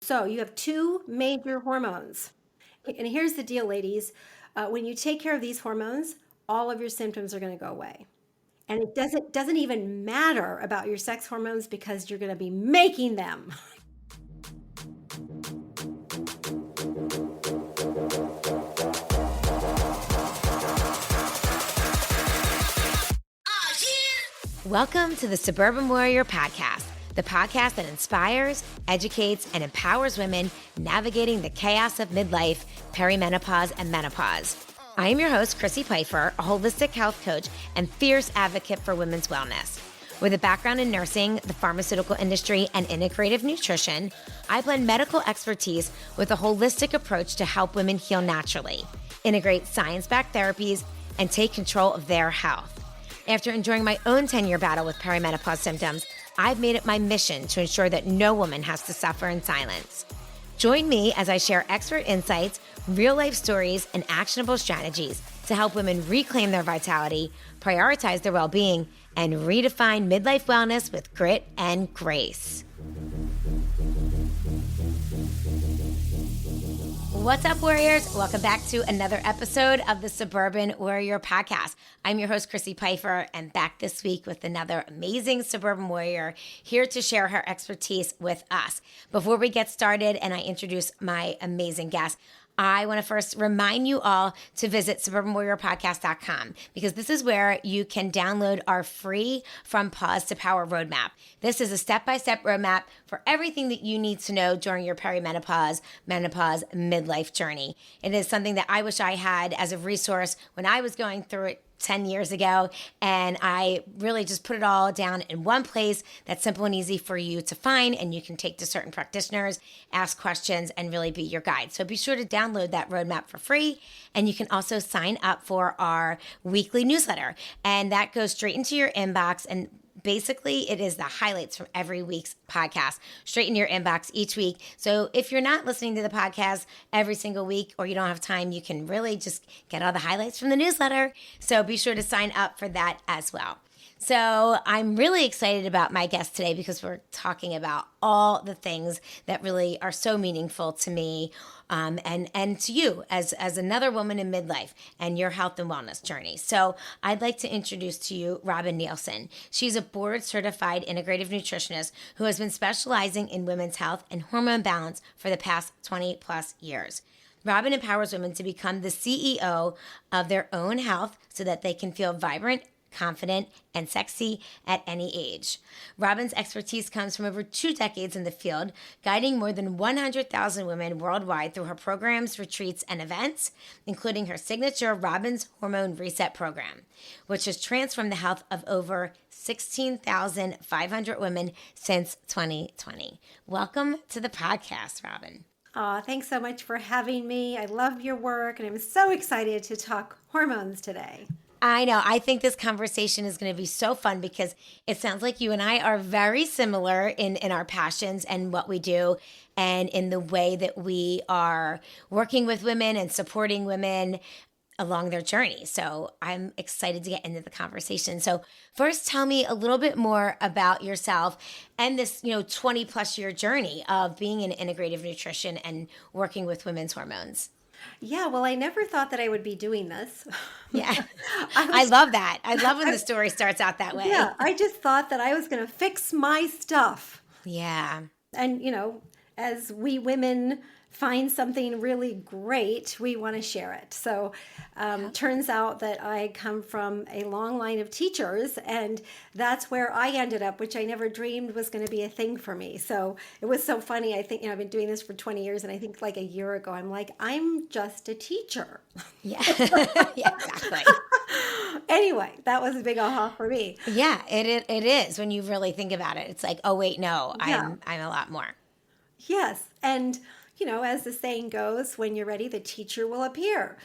So you have two major hormones. And here's the deal, ladies. When you take care of these hormones, all of your symptoms are going to go away. And it doesn't even matter about your sex hormones because you're going to be making them. Welcome to the Suburban Warrior Podcast, the podcast that inspires, educates, and empowers women navigating the chaos of midlife, perimenopause, and menopause. I am your host, Chrissy Pfeiffer, a holistic health coach and fierce advocate for women's wellness. With a background in nursing, the pharmaceutical industry, and integrative nutrition, I blend medical expertise with a holistic approach to help women heal naturally, integrate science-backed therapies, and take control of their health. After enduring my own 10-year battle with perimenopause symptoms, I've made it my mission to ensure that no woman has to suffer in silence. Join me as I share expert insights, real-life stories, and actionable strategies to help women reclaim their vitality, prioritize their well-being, and redefine midlife wellness with grit and grace. What's up, warriors? Welcome back to another episode of the Suburban Warrior Podcast. I'm your host, Chrissy Pfeiffer, and back this week with another amazing Suburban Warrior here to share her expertise with us. Before we get started and I introduce my amazing guest, I want to first remind you all to visit suburbanwarriorpodcast.com because this is where you can download our free From Pause to Power roadmap. This is a step-by-step roadmap for everything that you need to know during your perimenopause, menopause, midlife journey. It is something that I wish I had as a resource when I was going through it 10 years ago, and I really just put it all down in one place that's simple and easy for you to find, and you can take to certain practitioners, ask questions, and really be your guide. So be sure to download that roadmap for free, and you can also sign up for our weekly newsletter, and that goes straight into your inbox. And basically, it is the highlights from every week's podcast straight in your inbox each week. So if you're not listening to the podcast every single week or you don't have time, you can really just get all the highlights from the newsletter. So be sure to sign up for that as well. So I'm really excited about my guest today because we're talking about all the things that really are so meaningful to me and to you as another woman in midlife and your health and wellness journey. So I'd like to introduce to you Robin Nielsen. She's a board-certified integrative nutritionist who has been specializing in women's health and hormone balance for the past 20 plus years. Robin empowers women to become the CEO of their own health so that they can feel vibrant, confident, and sexy at any age. Robin's expertise comes from over 2 decades in the field, guiding more than 100,000 women worldwide through her programs, retreats, and events, including her signature Robin's Hormone Reset program, which has transformed the health of over 16,500 women since 2020. Welcome to the podcast, Robin. Thanks so much for having me. I love your work, and I'm so excited to talk hormones today. I know. I think this conversation is going to be so fun because it sounds like you and I are very similar in our passions and what we do and in the way that we are working with women and supporting women along their journey. So I'm excited to get into the conversation. So first, tell me a little bit more about yourself and this, 20 plus year journey of being in integrative nutrition and working with women's hormones. Yeah, well, I never thought that I would be doing this. Yeah, I love that. I love when the story starts out that way. Yeah, I just thought that I was going to fix my stuff. Yeah. And, as we women find something really great, we want to share it. So turns out that I come from a long line of teachers, and that's where I ended up, which I never dreamed was going to be a thing for me. So it was so funny. I think, I've been doing this for 20 years, and I think like a year ago, I'm like, I'm just a teacher. Yeah, yeah, exactly. Anyway, that was a big aha for me. Yeah, it is. When you really think about it, it's like, oh, wait, no, Yeah. I'm a lot more. Yes. And as the saying goes, when you're ready, the teacher will appear.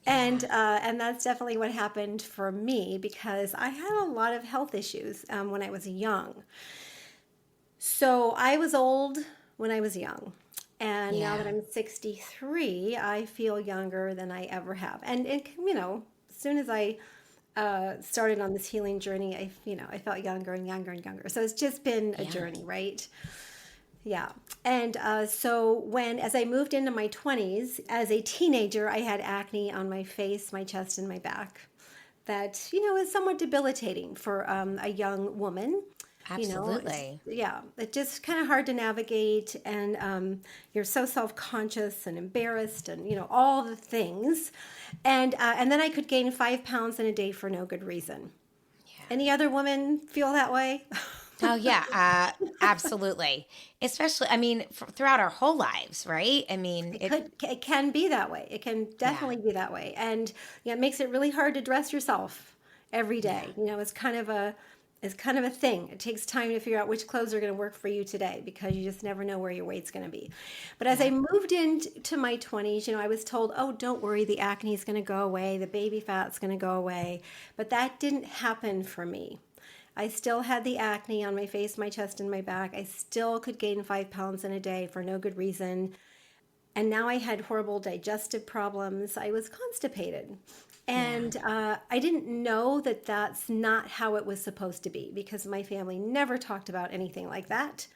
And that's definitely what happened for me because I had a lot of health issues when I was young. So I was old when I was young. And now that I'm 63, I feel younger than I ever have. And as soon as I started on this healing journey, I felt younger and younger and younger. So it's just been a journey, right? Yeah. And as I moved into my 20s, as a teenager, I had acne on my face, my chest, and my back that, is somewhat debilitating for a young woman. Absolutely. It's just kind of hard to navigate. And you're so self conscious and embarrassed and, all the things. And then I could gain 5 pounds in a day for no good reason. Any other woman feel that way? Oh yeah, absolutely. Especially, I mean, throughout our whole lives, right? I mean, It can be that way. It can yeah, definitely be that way. And it makes it really hard to dress yourself every yeah, day. It's kind of a thing. It takes time to figure out which clothes are going to work for you today because you just never know where your weight's going to be. But as I yeah, moved into my 20s, I was told, "Oh, don't worry, the acne is going to go away, the baby fat's going to go away." But that didn't happen for me. I still had the acne on my face, my chest, and my back. I still could gain 5 pounds in a day for no good reason. And now I had horrible digestive problems. I was constipated. yeah, And I didn't know that that's not how it was supposed to be because my family never talked about anything like that.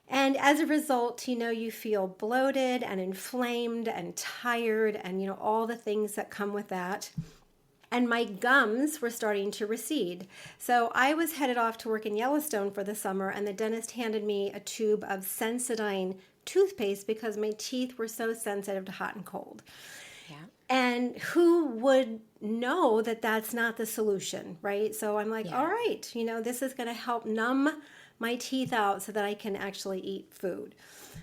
And as a result, you feel bloated and inflamed and tired and, all the things that come with that. And my gums were starting to recede. So I was headed off to work in Yellowstone for the summer, and the dentist handed me a tube of Sensodyne toothpaste because my teeth were so sensitive to hot and cold. yeah, And who would know that that's not the solution, right? So I'm like, yeah, all right, this is going to help numb my teeth out so that I can actually eat food.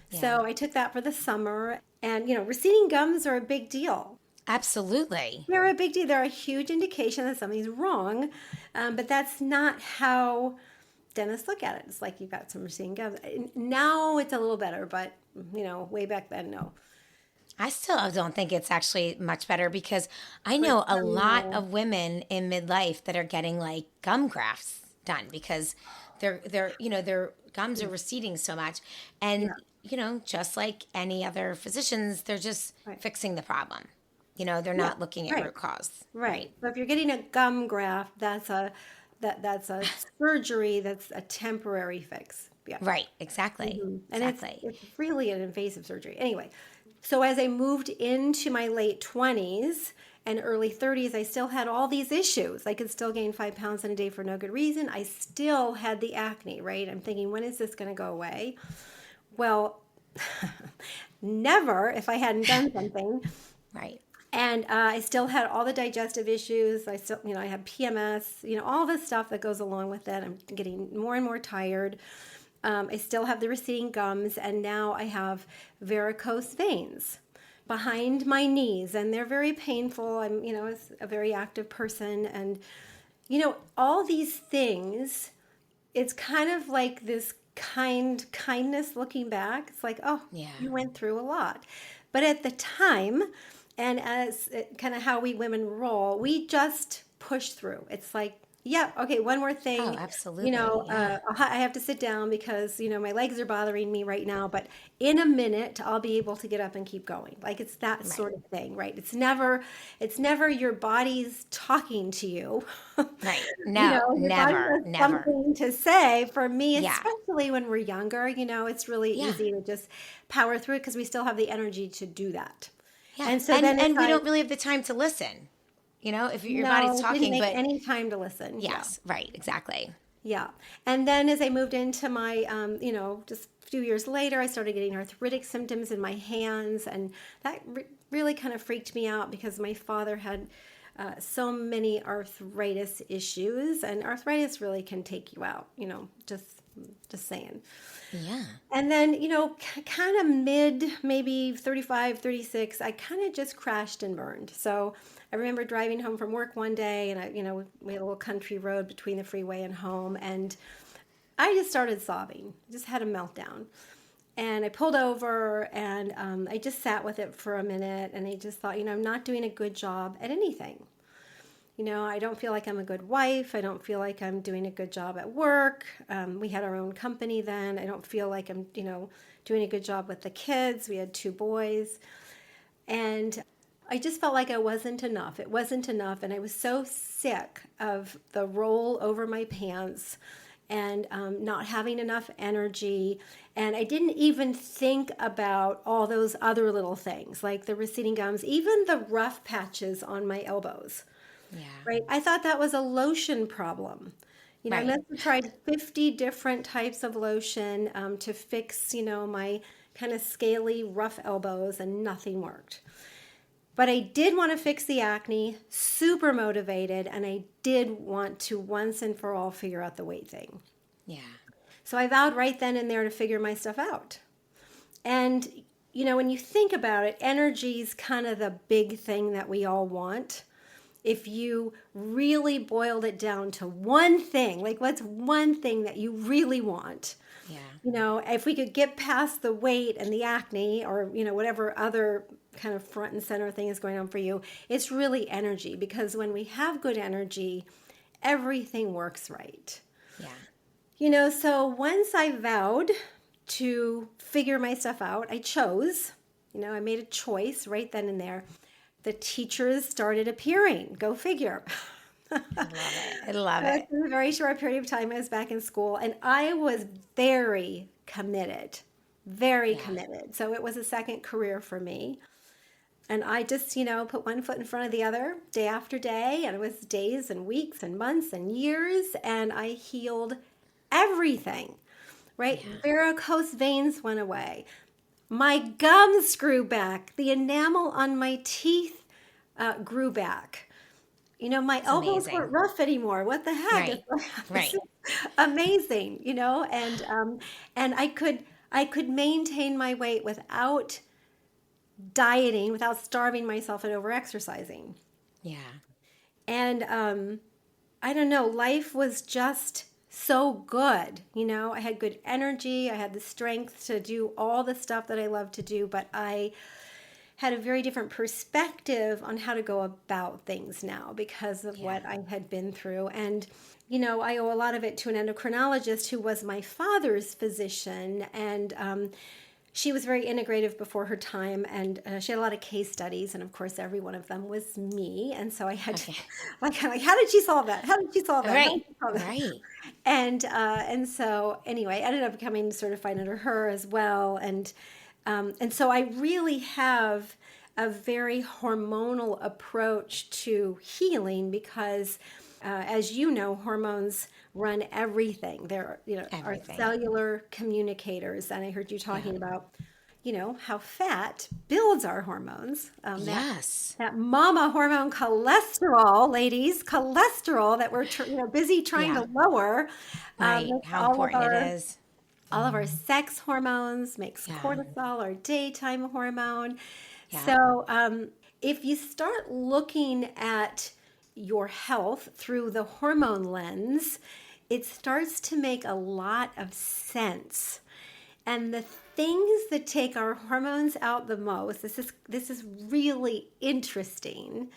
yeah. So I took that for the summer, and receding gums are a big deal. Absolutely. They're a big deal. They're a huge indication that something's wrong, but that's not how dentists look at it. It's like you've got some receding gums. Now it's a little better, but way back then, no. I still don't think it's actually much better because I know a lot No. of women in midlife that are getting like gum grafts done because their gums are receding so much, and Yeah, just like any other physicians, they're just right. fixing the problem. They're Yeah, not looking at right, root cause. right. Right. So if you're getting a gum graft, that's a surgery. That's a temporary fix. Yeah. Right. Exactly. And it's Exactly. it's really an invasive surgery. Anyway, so as I moved into my late 20s and early 30s, I still had all these issues. I could still gain 5 pounds in a day for no good reason. I still had the acne, right? I'm thinking, when is this going to go away? Well, never if I hadn't done something. Right. And I still had all the digestive issues. I still, I had PMS, all the stuff that goes along with it. I'm getting more and more tired. I still have the receding gums, and now I have varicose veins behind my knees, and they're very painful. I'm, as a very active person, and all these things. It's kind of like this kindness looking back. It's like, oh, Yeah. you went through a lot, but at the time, and as kind of how we women roll, we just push through. It's like, yeah, okay, one more Oh, thing. absolutely. Yeah. I have to sit down because my legs are bothering me right now, but in a minute I'll be able to get up and keep going. Like, it's that Right. sort of thing, right? It's never your body's talking to you. Right. No, Your body never, has never. something to say. For me, Yeah. especially when we're younger, it's really Yeah. easy to just power through it because we still have the energy to do that. Yeah. And so And then and we don't really have the time to listen. If your body's no, didn't talking, make but any time to listen. Yeah. yes, right, exactly. Yeah. And then as I moved into my, just a few years later, I started getting arthritic symptoms in my hands. And that really kind of freaked me out because my father had so many arthritis issues. And arthritis really can take you out, just saying. Yeah. And then, kind of maybe 35, 36, I kind of just crashed and burned. So I remember driving home from work one day, and we had a little country road between the freeway and home, and I just started sobbing, just had a meltdown. And I pulled over, and I just sat with it for a minute, and I just thought, I'm not doing a good job at anything. I don't feel like I'm a good wife. I don't feel like I'm doing a good job at work. We had our own company then. I don't feel like I'm, doing a good job with the kids. We had two boys. And I just felt like I wasn't enough. It wasn't enough. And I was so sick of the roll over my pants and not having enough energy. And I didn't even think about all those other little things like the receding gums, even the rough patches on my elbows. Yeah. Right. I thought that was a lotion problem. I Right. must have tried 50 different types of lotion to fix, my kind of scaly, rough elbows, and nothing worked. But I did want to fix the acne, super motivated, and I did want to once and for all figure out the weight thing. Yeah. So I vowed right then and there to figure my stuff out. And, when you think about it, energy is kind of the big thing that we all want. If you really boiled it down to one thing, like what's one thing that you really want? Yeah. If we could get past the weight and the acne or, whatever other kind of front and center thing is going on for you, it's really energy, because when we have good energy, everything works right. Yeah. So once I vowed to figure my stuff out, I chose, I made a choice right then and there. The teachers started appearing. Go figure. I love it. I love it. In a very short period of time, I was back in school, and I was very committed, very committed. So it was a second career for me. And I just, put one foot in front of the other day after day. And it was days and weeks and months and years. And I healed everything, right? Yeah. Varicose veins went away. My gums grew back. The enamel on my teeth grew back. My elbows amazing. weren't rough anymore. What the heck? Right. It's Right. amazing, and I could maintain my weight without dieting, without starving myself and overexercising. Yeah. And I don't know, life was just so good. I had good energy. I had the strength to do all the stuff that I love to do, but I had a very different perspective on how to go about things now because of what I had been through. And, I owe a lot of it to an endocrinologist who was my father's physician. And she was very integrative before her time. And she had a lot of case studies. And of course, every one of them was me. And so I had to, like, how did she solve that? How did she solve that? How did Right. she solve that? Right. And so anyway, I ended up becoming certified under her as well. And so I really have a very hormonal approach to healing because, as you know, hormones run everything. They're, are Everything. cellular communicators. And I heard you talking about, how fat builds our hormones. Yes. That mama hormone cholesterol, ladies, cholesterol that we're busy trying to lower. Right. Makes How important it is. all of our sex hormones, makes Yeah. cortisol, our daytime hormone. Yeah. So if you start looking at your health through the hormone lens, it starts to make a lot of sense. And the things that take our hormones out the most, this is really interesting,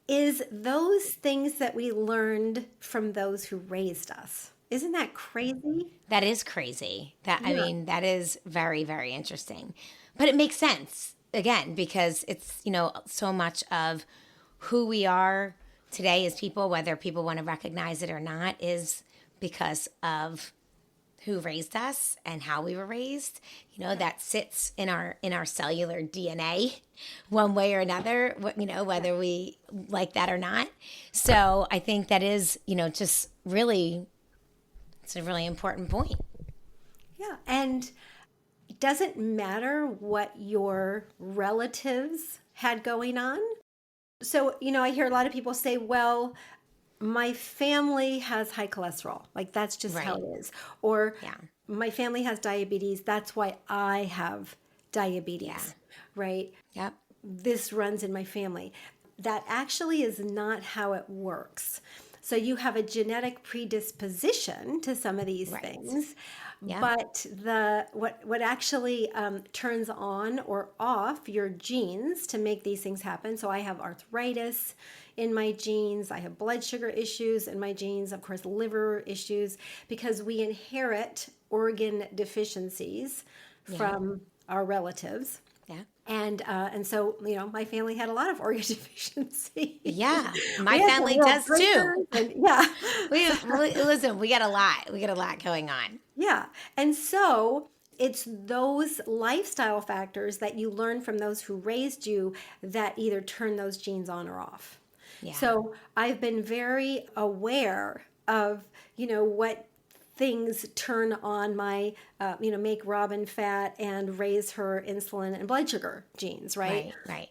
is those things that we learned from those who raised us. Isn't that crazy? That is crazy. I Yeah. mean, that is very, very interesting. But it makes sense again because it's, so much of who we are today as people, whether people want to recognize it or not, is because of who raised us and how we were raised. That sits in our cellular DNA one way or another, whether we like that or not. So I think that is, just really, it's a really important point. Yeah. And it doesn't matter what your relatives had going on. So, I hear a lot of people say, well, my family has high cholesterol. Like that's just how Right. it is. Or Yeah. my family has diabetes. That's why I have diabetes. Yeah. Right. Yep. This runs in my family. That actually is not how it works. So you have a genetic predisposition to some of these Right. things, Yeah. but what actually turns on or off your genes to make these things happen. So I have arthritis in my genes. I have blood sugar issues in my genes. Of course, liver issues because we inherit organ deficiencies from our relatives. Yeah. And so, my family had a lot of organ deficiency. Yeah. My We had some family real does too. drinkers, and yeah. Listen, we got a lot. We got a lot going on. Yeah. And so it's those lifestyle factors that you learn from those who raised you that either turn those genes on or off. Yeah. So I've been very aware of, what things turn on my, make Robin fat and raise her insulin and blood sugar genes, right? Right. Right.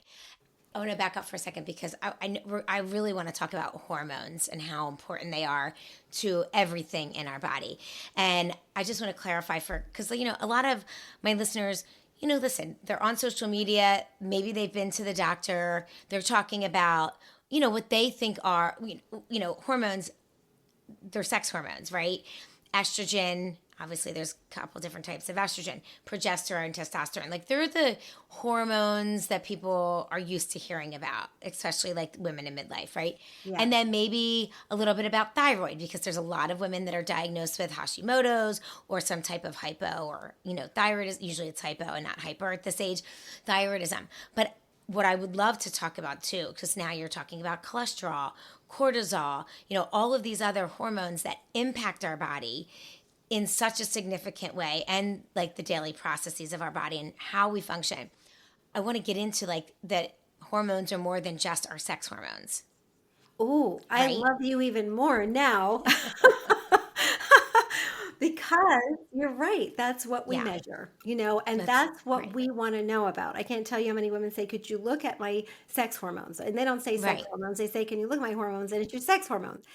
I want to back up for a second because I really want to talk about hormones and how important they are to everything in our body. And I just want to clarify because, a lot of my listeners, listen, they're on social media. Maybe they've been to the doctor. They're talking about, what they think are, hormones, they're sex hormones, right? Estrogen, obviously there's a couple different types of estrogen, progesterone, testosterone. Like they're the hormones that people are used to hearing about, especially like women in midlife, right? Yeah. And then maybe a little bit about thyroid, because there's a lot of women that are diagnosed with Hashimoto's or some type of hypo, or, thyroid is usually it's hypo and not hyper at this age, thyroidism. But what I would love to talk about too, because now you're talking about cholesterol, cortisol, all of these other hormones that impact our body in such a significant way, and like the daily processes of our body and how we function. I want to get into like that hormones are more than just our sex hormones. Oh, I Right? love you even more now. Because you're right. That's what we Yeah. measure, and That's that's what right. we want to know about. I can't tell you how many women say, "Could you look at my sex hormones?" And they don't say sex Right. hormones. They say, "Can you look at my hormones?" And it's your sex hormones.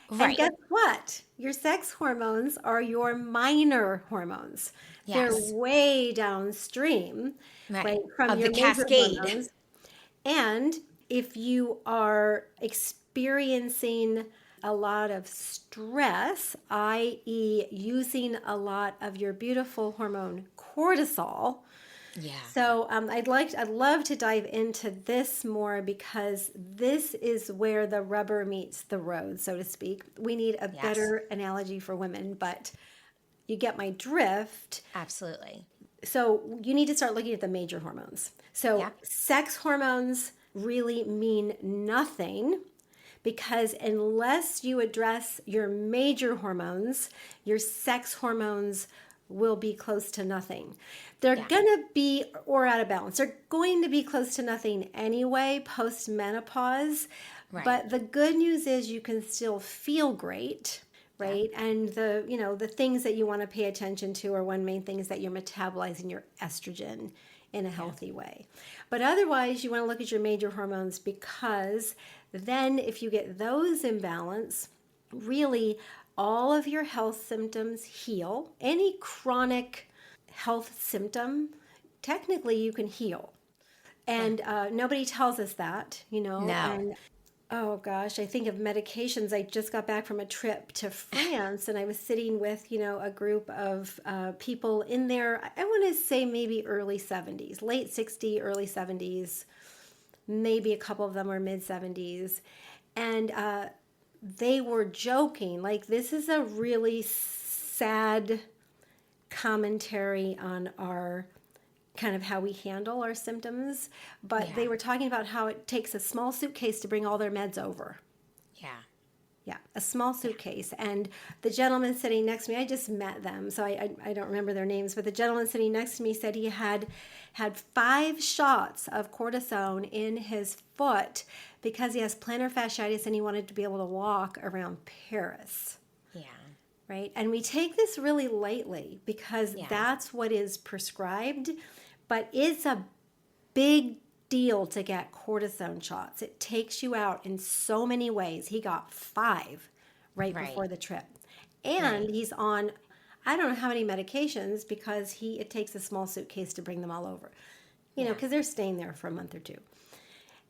And Right. guess what? Your sex hormones are your minor hormones. They're Yes. way downstream, Right. right, from Of the your major cascade. hormones. And if you are experiencing a lot of stress, i.e., using a lot of your beautiful hormone cortisol. Yeah. So I'd love to dive into this more, because this is where the rubber meets the road, so to speak. We need a Yes. better analogy for women, but you get my drift. Absolutely. So you need to start looking at the major hormones. So Yeah. sex hormones really mean nothing, because unless you address your major hormones, your sex hormones will be close to nothing. They're Yeah. going to be, or out of balance. They're going to be close to nothing anyway post menopause. Right. But the good news is you can still feel great. Right. And the things that you want to pay attention to are, one main thing is that you're metabolizing your estrogen in a healthy way. But otherwise, you want to look at your major hormones, because then if you get those in balance, really all of your health symptoms heal. Any chronic health symptom, technically you can heal. And nobody tells us that, No. And oh gosh, I think of medications. I just got back from a trip to France, and I was sitting with, a group of people in their, I want to say maybe early 70s, late 60s, early 70s. Maybe a couple of them were mid 70s. And they were joking, like, this is a really sad commentary on our kind of how we handle our symptoms, but they were talking about how it takes a small suitcase to bring all their meds over. Yeah, a small suitcase. And the gentleman sitting next to me, I just met them, so I don't remember their names, but the gentleman sitting next to me said he had 5 shots of cortisone in his foot because he has plantar fasciitis and he wanted to be able to walk around Paris. Yeah. Right? And we take this really lightly because that's what is prescribed, but it's a big deal to get cortisone shots. It takes you out in so many ways. He got 5 right before the trip. And he's on, I don't know how many medications, because it takes a small suitcase to bring them all over. Because they're staying there for a month or 2.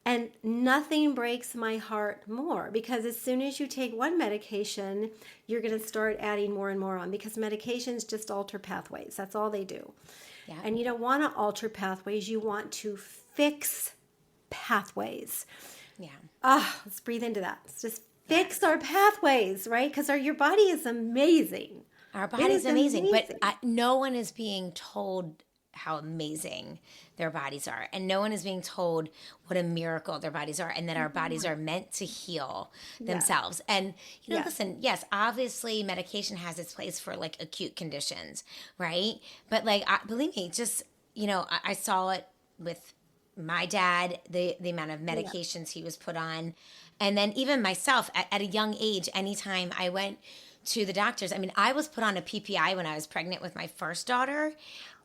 And nothing breaks my heart more, because as soon as you take one medication, you're going to start adding more and more on, because medications just alter pathways. That's all they do. Yeah. And you don't want to alter pathways. You want to fix pathways. Yeah. Let's breathe into that. Let's just fix our pathways, right? Because your body is amazing. Our body is amazing. But no one is being told how amazing their bodies are. And no one is being told what a miracle their bodies are, and that our bodies are meant to heal themselves. And, listen, yes, obviously medication has its place for like acute conditions, right? But like, believe me, just, I saw it with my dad, the amount of medications he was put on. And then even myself at a young age, anytime I went to the doctors, I mean, I was put on a PPI when I was pregnant with my first daughter.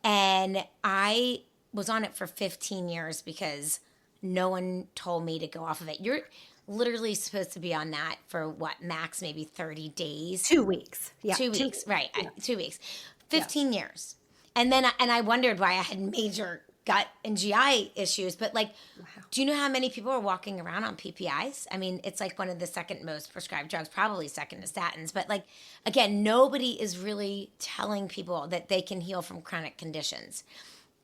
And I was on it for 15 years because no one told me to go off of it. You're literally supposed to be on that for what, max maybe 30 days? 2 weeks. Yeah. 2 weeks, right. 2 weeks. 15 years. And then I wondered why I had major gut and GI issues. But like, do you know how many people are walking around on PPIs? I mean, it's like one of the second most prescribed drugs, probably second to statins. But like, again, nobody is really telling people that they can heal from chronic conditions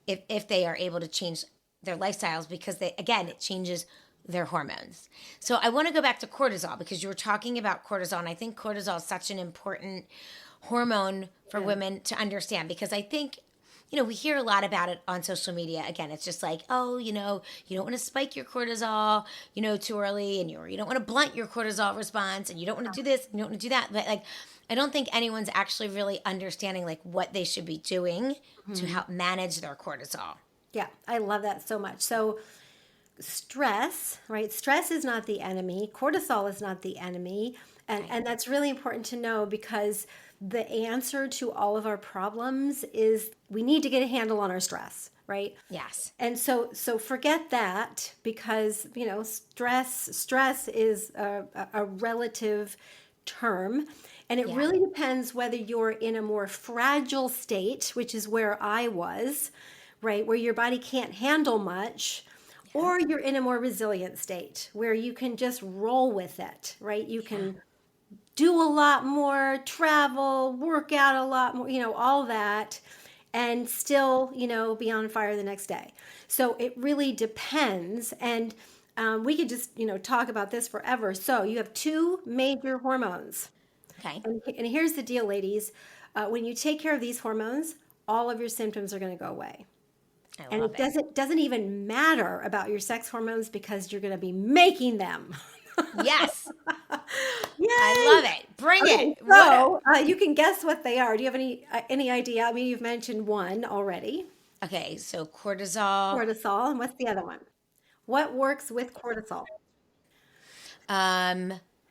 if they are able to change their lifestyles, because it changes their hormones. So I want to go back to cortisol, because you were talking about cortisol, and I think cortisol is such an important hormone for women to understand, because I think, we hear a lot about it on social media. Again, it's just like, oh, you don't want to spike your cortisol, too early, and you don't want to blunt your cortisol response, and you don't want to do this, and you don't want to do that. But like, I don't think anyone's actually really understanding like what they should be doing to help manage their cortisol. Yeah, I love that so much. So stress, right? Stress is not the enemy. Cortisol is not the enemy. And that's really important to know, because the answer to all of our problems is we need to get a handle on our stress, right? Yes. And so forget that, because, stress is a relative term. And it really depends whether you're in a more fragile state, which is where I was, right? Where your body can't handle much, or you're in a more resilient state where you can just roll with it, right? You can do a lot more, travel, work out a lot more, all that, and still, be on fire the next day. So it really depends. And we could just, talk about this forever. So you have two major hormones. Okay. And here's the deal, ladies. When you take care of these hormones, all of your symptoms are going to go away. And it doesn't even matter about your sex hormones, because you're going to be making them. Yes. Yay! I love it. Bring it. So you can guess what they are. Do you have any idea? I mean, you've mentioned one already. Okay, so cortisol. Cortisol. And what's the other one? What works with cortisol?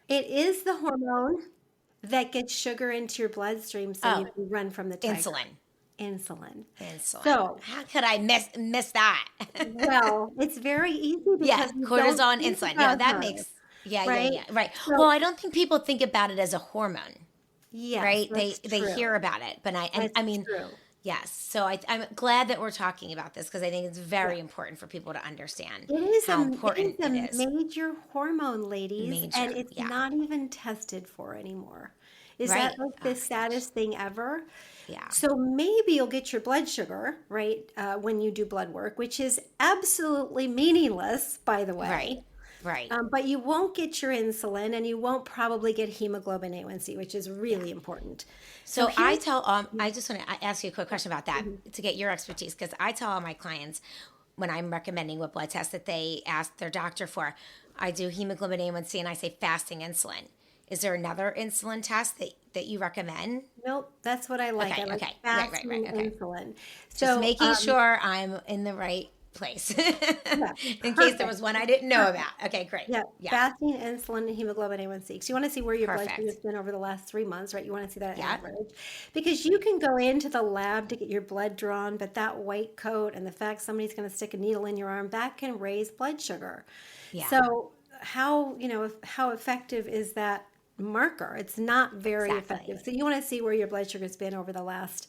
It is the hormone that gets sugar into your bloodstream so you can run from the tiger. Insulin. So how could I miss that? Well, it's very easy because cortisol and insulin. No, that makes right. So, well, I don't think people think about it as a hormone. Yes, right. They hear about it, but I mean, true. Yes. So I'm glad that we're talking about this, because I think it's very important for people to understand how important it is. It's a major hormone, ladies, and it's not even tested for anymore. Is that like the saddest thing ever? Yeah. So maybe you'll get your blood sugar, right, when you do blood work, which is absolutely meaningless, by the way. Right. But you won't get your insulin, and you won't probably get hemoglobin A1C, which is really important. So I tell I just want to ask you a quick question about that to get your expertise, because I tell all my clients when I'm recommending what blood test that they ask their doctor for. I do hemoglobin A1C, and I say fasting insulin. Is there another insulin test that you recommend? Nope, that's what I like. I like fasting insulin. So just making sure I'm in the right place in case there was one I didn't know about. Okay, great. Yeah, fasting insulin and hemoglobin A1C. So you want to see where your blood sugar has been over the last 3 months, right? You want to see that average, because you can go into the lab to get your blood drawn, but that white coat and the fact somebody's going to stick a needle in your arm, that can raise blood sugar. Yeah. So how effective is that marker? It's not very effective. So you want to see where your blood sugar has been over the last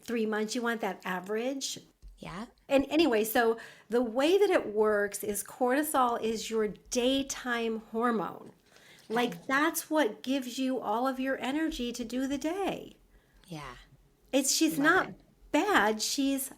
3 months. You want that average. Yeah. And anyway, so the way that it works is cortisol is your daytime hormone. Like, that's what gives you all of your energy to do the day. Yeah. She's not bad. She's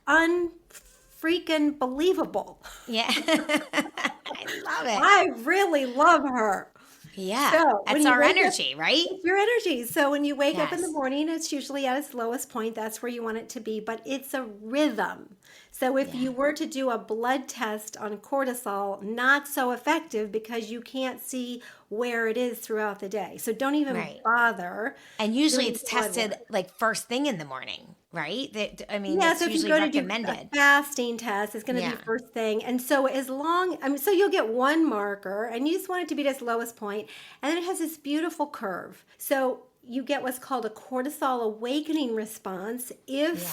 unfreaking believable. Yeah. I love it. I really love her. Yeah. So when That's you our wake up, energy, right? it's your energy. So when you wake up in the Yes. morning, it's usually at its lowest point. That's where you want it to be, but it's a rhythm. So if Yeah. you were to do a blood test on cortisol, not so effective because you can't see where it is throughout the day. So don't even Right. bother And usually doing it's blood tested work. like first thing in the morning, right? I mean, Yeah, it's so if you usually go to do a recommended. fasting test, it's going to be Yeah. first thing. And so as long, I mean, so you'll get one marker and you just want it to be at its lowest point, and then it has this beautiful curve. So you get what's called a cortisol awakening response if Yeah.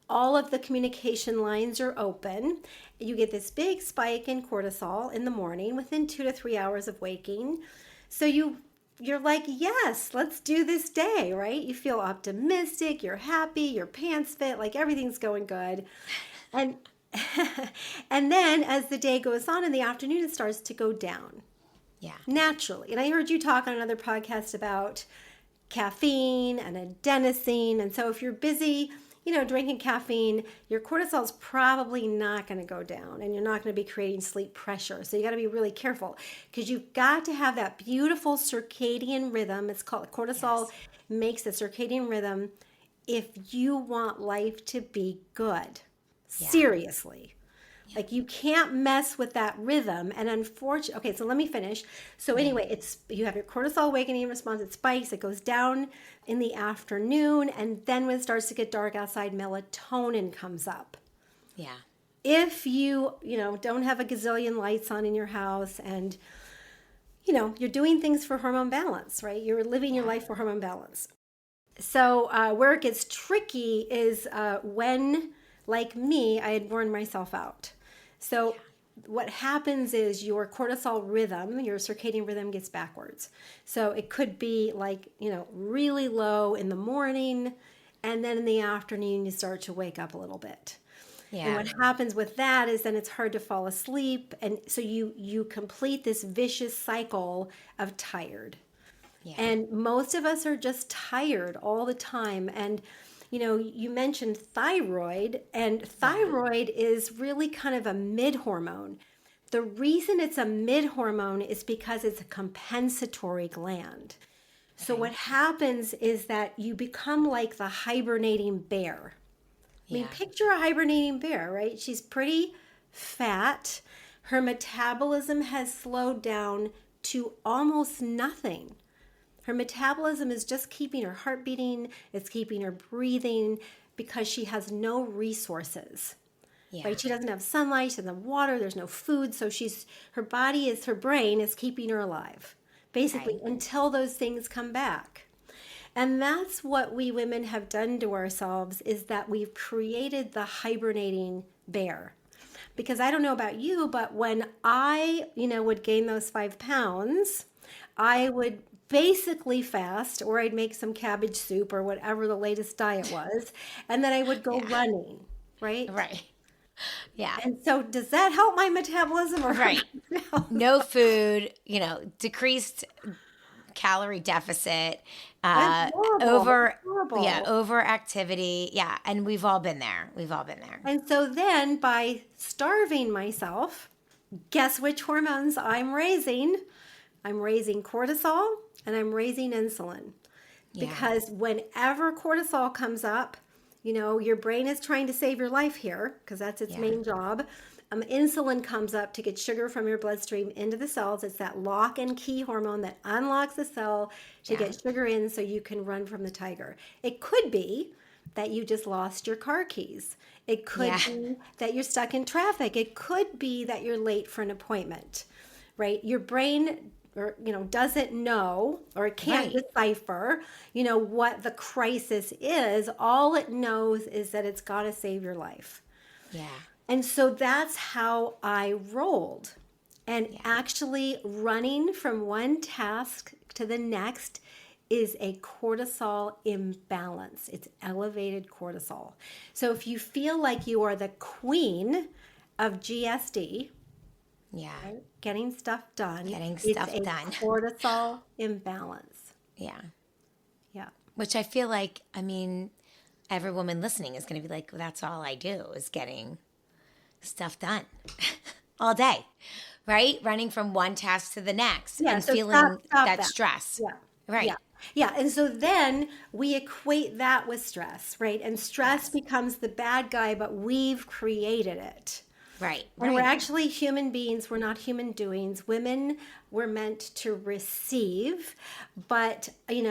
all of the communication lines are open. You get this big spike in cortisol in the morning within 2 to 3 hours of waking. So you're like, yes, let's do this day, right? You feel optimistic, you're happy, your pants fit, like everything's going good. And and then as the day goes on in the afternoon, it starts to go down Yeah. naturally. And I heard you talk on another podcast about caffeine and adenosine. And so if you're busy, drinking caffeine, your cortisol is probably not going to go down and you're not going to be creating sleep pressure. So you got to be really careful because you've got to have that beautiful circadian rhythm. It's called cortisol Yes. makes the circadian rhythm if you want life to be good. Yeah. Seriously. Like you can't mess with that rhythm. And unfortunately, okay, so let me finish. So anyway, it's you have your cortisol awakening response, it spikes, it goes down in the afternoon, and then when it starts to get dark outside, melatonin comes up. Yeah. If you don't have a gazillion lights on in your house and you're doing things for hormone balance, right? You're living your Yeah. life for hormone balance. So where it gets tricky is when, like me, I had worn myself out. So what happens is your cortisol rhythm, your circadian rhythm gets backwards. So it could be like, really low in the morning, and then in the afternoon you start to wake up a little bit. And Yeah. what happens with that is then it's hard to fall asleep, and so you complete this vicious cycle of tired. Yeah. And most of us are just tired all the time. And, you mentioned thyroid, and Yeah. thyroid is really kind of a mid hormone. The reason it's a mid hormone is because it's a compensatory gland. So, Okay. what happens is that you become like the hibernating bear. I mean, Yeah. picture a hibernating bear, right? She's pretty fat. Her metabolism has slowed down to almost nothing. Her metabolism is just keeping her heart beating, it's keeping her breathing because she has no resources. Yeah. Right? She doesn't have sunlight, she doesn't have water, there's no food, so her brain is keeping her alive. Basically, Right. until those things come back. And that's what we women have done to ourselves is that we've created the hibernating bear. Because I don't know about you, but when I, would gain those 5 pounds, I would basically fast or I'd make some cabbage soup or whatever the latest diet was, and then I would go Yeah. running, right? Right. Yeah. And so does that help my metabolism or hurt Right. my metabolism? No food, decreased calorie deficit, It's horrible. over, It's yeah, horrible. overactivity. Yeah. And we've all been there. We've all been there. And so then by starving myself, guess which hormones I'm raising? I'm raising cortisol and I'm raising insulin. Yeah. Because whenever cortisol comes up, your brain is trying to save your life here because that's its Yeah. main job. Insulin comes up to get sugar from your bloodstream into the cells. It's that lock and key hormone that unlocks the cell to Yeah. get sugar in so you can run from the tiger. It could be that you just lost your car keys. It could Yeah. be that you're stuck in traffic. It could be that you're late for an appointment, right? Your brain doesn't know or it can't Right. decipher what the crisis is. All it knows is that it's got to save your life. Yeah. And so that's how I rolled. And actually running from one task to the next is a cortisol imbalance. It's elevated cortisol. So if you feel like you are the queen of GSD, Yeah. right, getting stuff done, Getting it's stuff a done. cortisol imbalance. Yeah. Yeah. Which I feel like, every woman listening is going to be like, well, that's all I do is getting stuff done all day. right? Running from one task to the next Yeah, and so feeling stop that that. stress. Yeah. Right. Yeah. Yeah. And so then we equate that with stress, right? And stress Yes. becomes the bad guy, but we've created it. Right. And we're Right. actually human beings. We're not human doings. Women were meant to receive, but we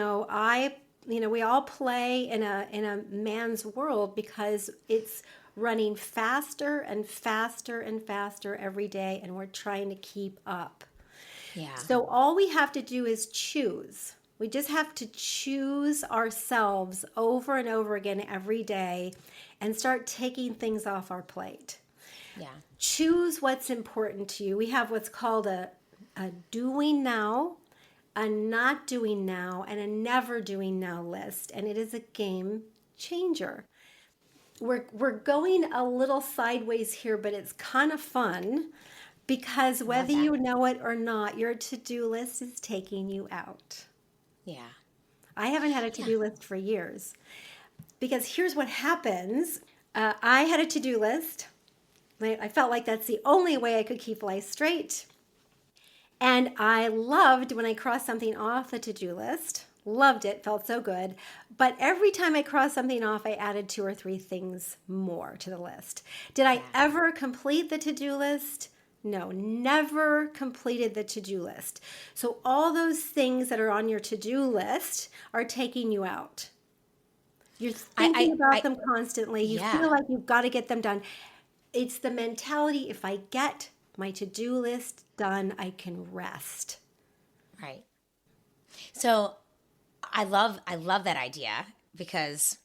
all play in a man's world because it's running faster and faster and faster every day, and we're trying to keep up. Yeah. So all we have to do is choose. We just have to choose ourselves over and over again every day and start taking things off our plate. Yeah. Choose what's important to you. We have what's called a doing now, a not doing now, and a never doing now list. And it is a game changer. We're going a little sideways here, but it's kind of fun because Love whether that. you know it or not, your to-do list is taking you out. Yeah. I haven't had a to-do list for years because here's what happens. I had a to-do list. I felt like that's the only way I could keep life straight. And I loved when I crossed something off the to-do list. Loved it, felt so good. But every time I crossed something off, I added 2 or 3 things more to the list. Did I ever complete the to-do list? No, never completed the to-do list. So all those things that are on your to-do list are taking you out. You're thinking about them constantly. You Yeah. feel like you've got to get them done. It's the mentality, if I get my to-do list done, I can rest. Right. So I love that idea because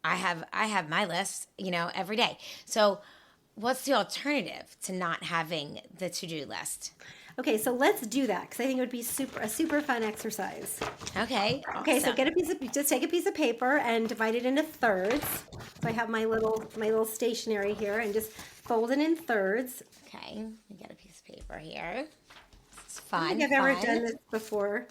I have my list, every day. So what's the alternative to not having the to-do list? Okay, so let's do that because I think it would be a super fun exercise. Okay. Okay, so Awesome. just take a piece of paper and divide it into thirds. So I have my little stationery here and just fold it in thirds. Okay. We got a piece of paper here. It's I fun. don't think I've ever fun. done this before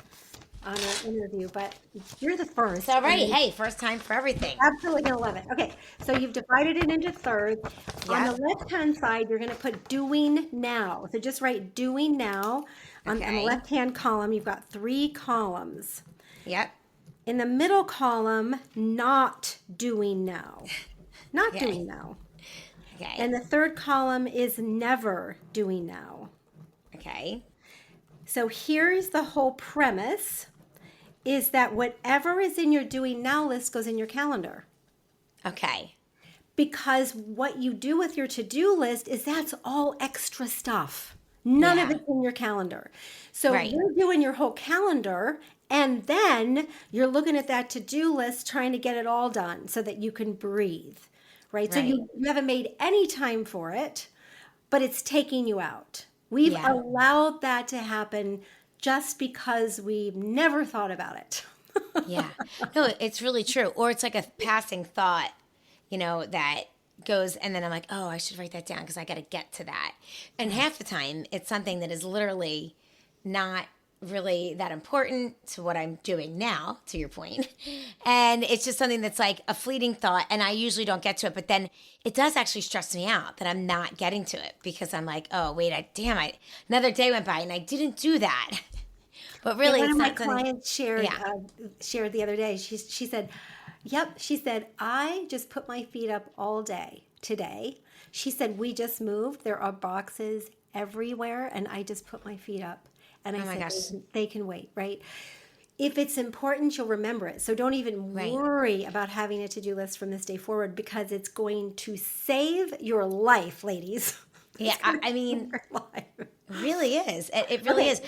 on an interview, but you're the first. It's all right. Hey, first time for everything. Absolutely gonna love it. Okay, so you've divided it into thirds. On the Yep. left-hand side, you're gonna put doing now. So just write doing now. On the Okay. left-hand column, you've got 3 columns. Yep. In the middle column, not doing now. Not Okay. doing now. Okay. And the third column is never doing now. Okay. So here's the whole premise is that whatever is in your doing now list goes in your calendar. Okay. Because what you do with your to-do list is that's all extra stuff. None of Yeah. it's in your calendar. So Right. you're doing your whole calendar and then you're looking at that to-do list trying to get it all done so that you can breathe, right? So Right. you haven't made any time for it, but it's taking you out. We've Yeah. allowed that to happen just because we've never thought about it. Yeah. No, it's really true. Or it's like a passing thought, that goes, and then I'm like, oh, I should write that down because I got to get to that. And half the time, it's something that is literally not really that important to what I'm doing now, to your point. And it's just something that's like a fleeting thought, and I usually don't get to it. But then it does actually stress me out that I'm not getting to it because I'm like, oh, wait, another day went by and I didn't do that. But really, One it's of my not something. clients shared Yeah. shared the other day. She said, "Yep." She said, "I just put my feet up all day today." She said, "We just moved. There are boxes everywhere, and I just put my feet up." And I Oh my said, gosh. They can wait, right?" If it's important, you'll remember it. So don't even Right. worry about having a to-do list from this day forward because it's going to save your life, ladies. Yeah, I mean, Your life. it really is. It really Okay. is.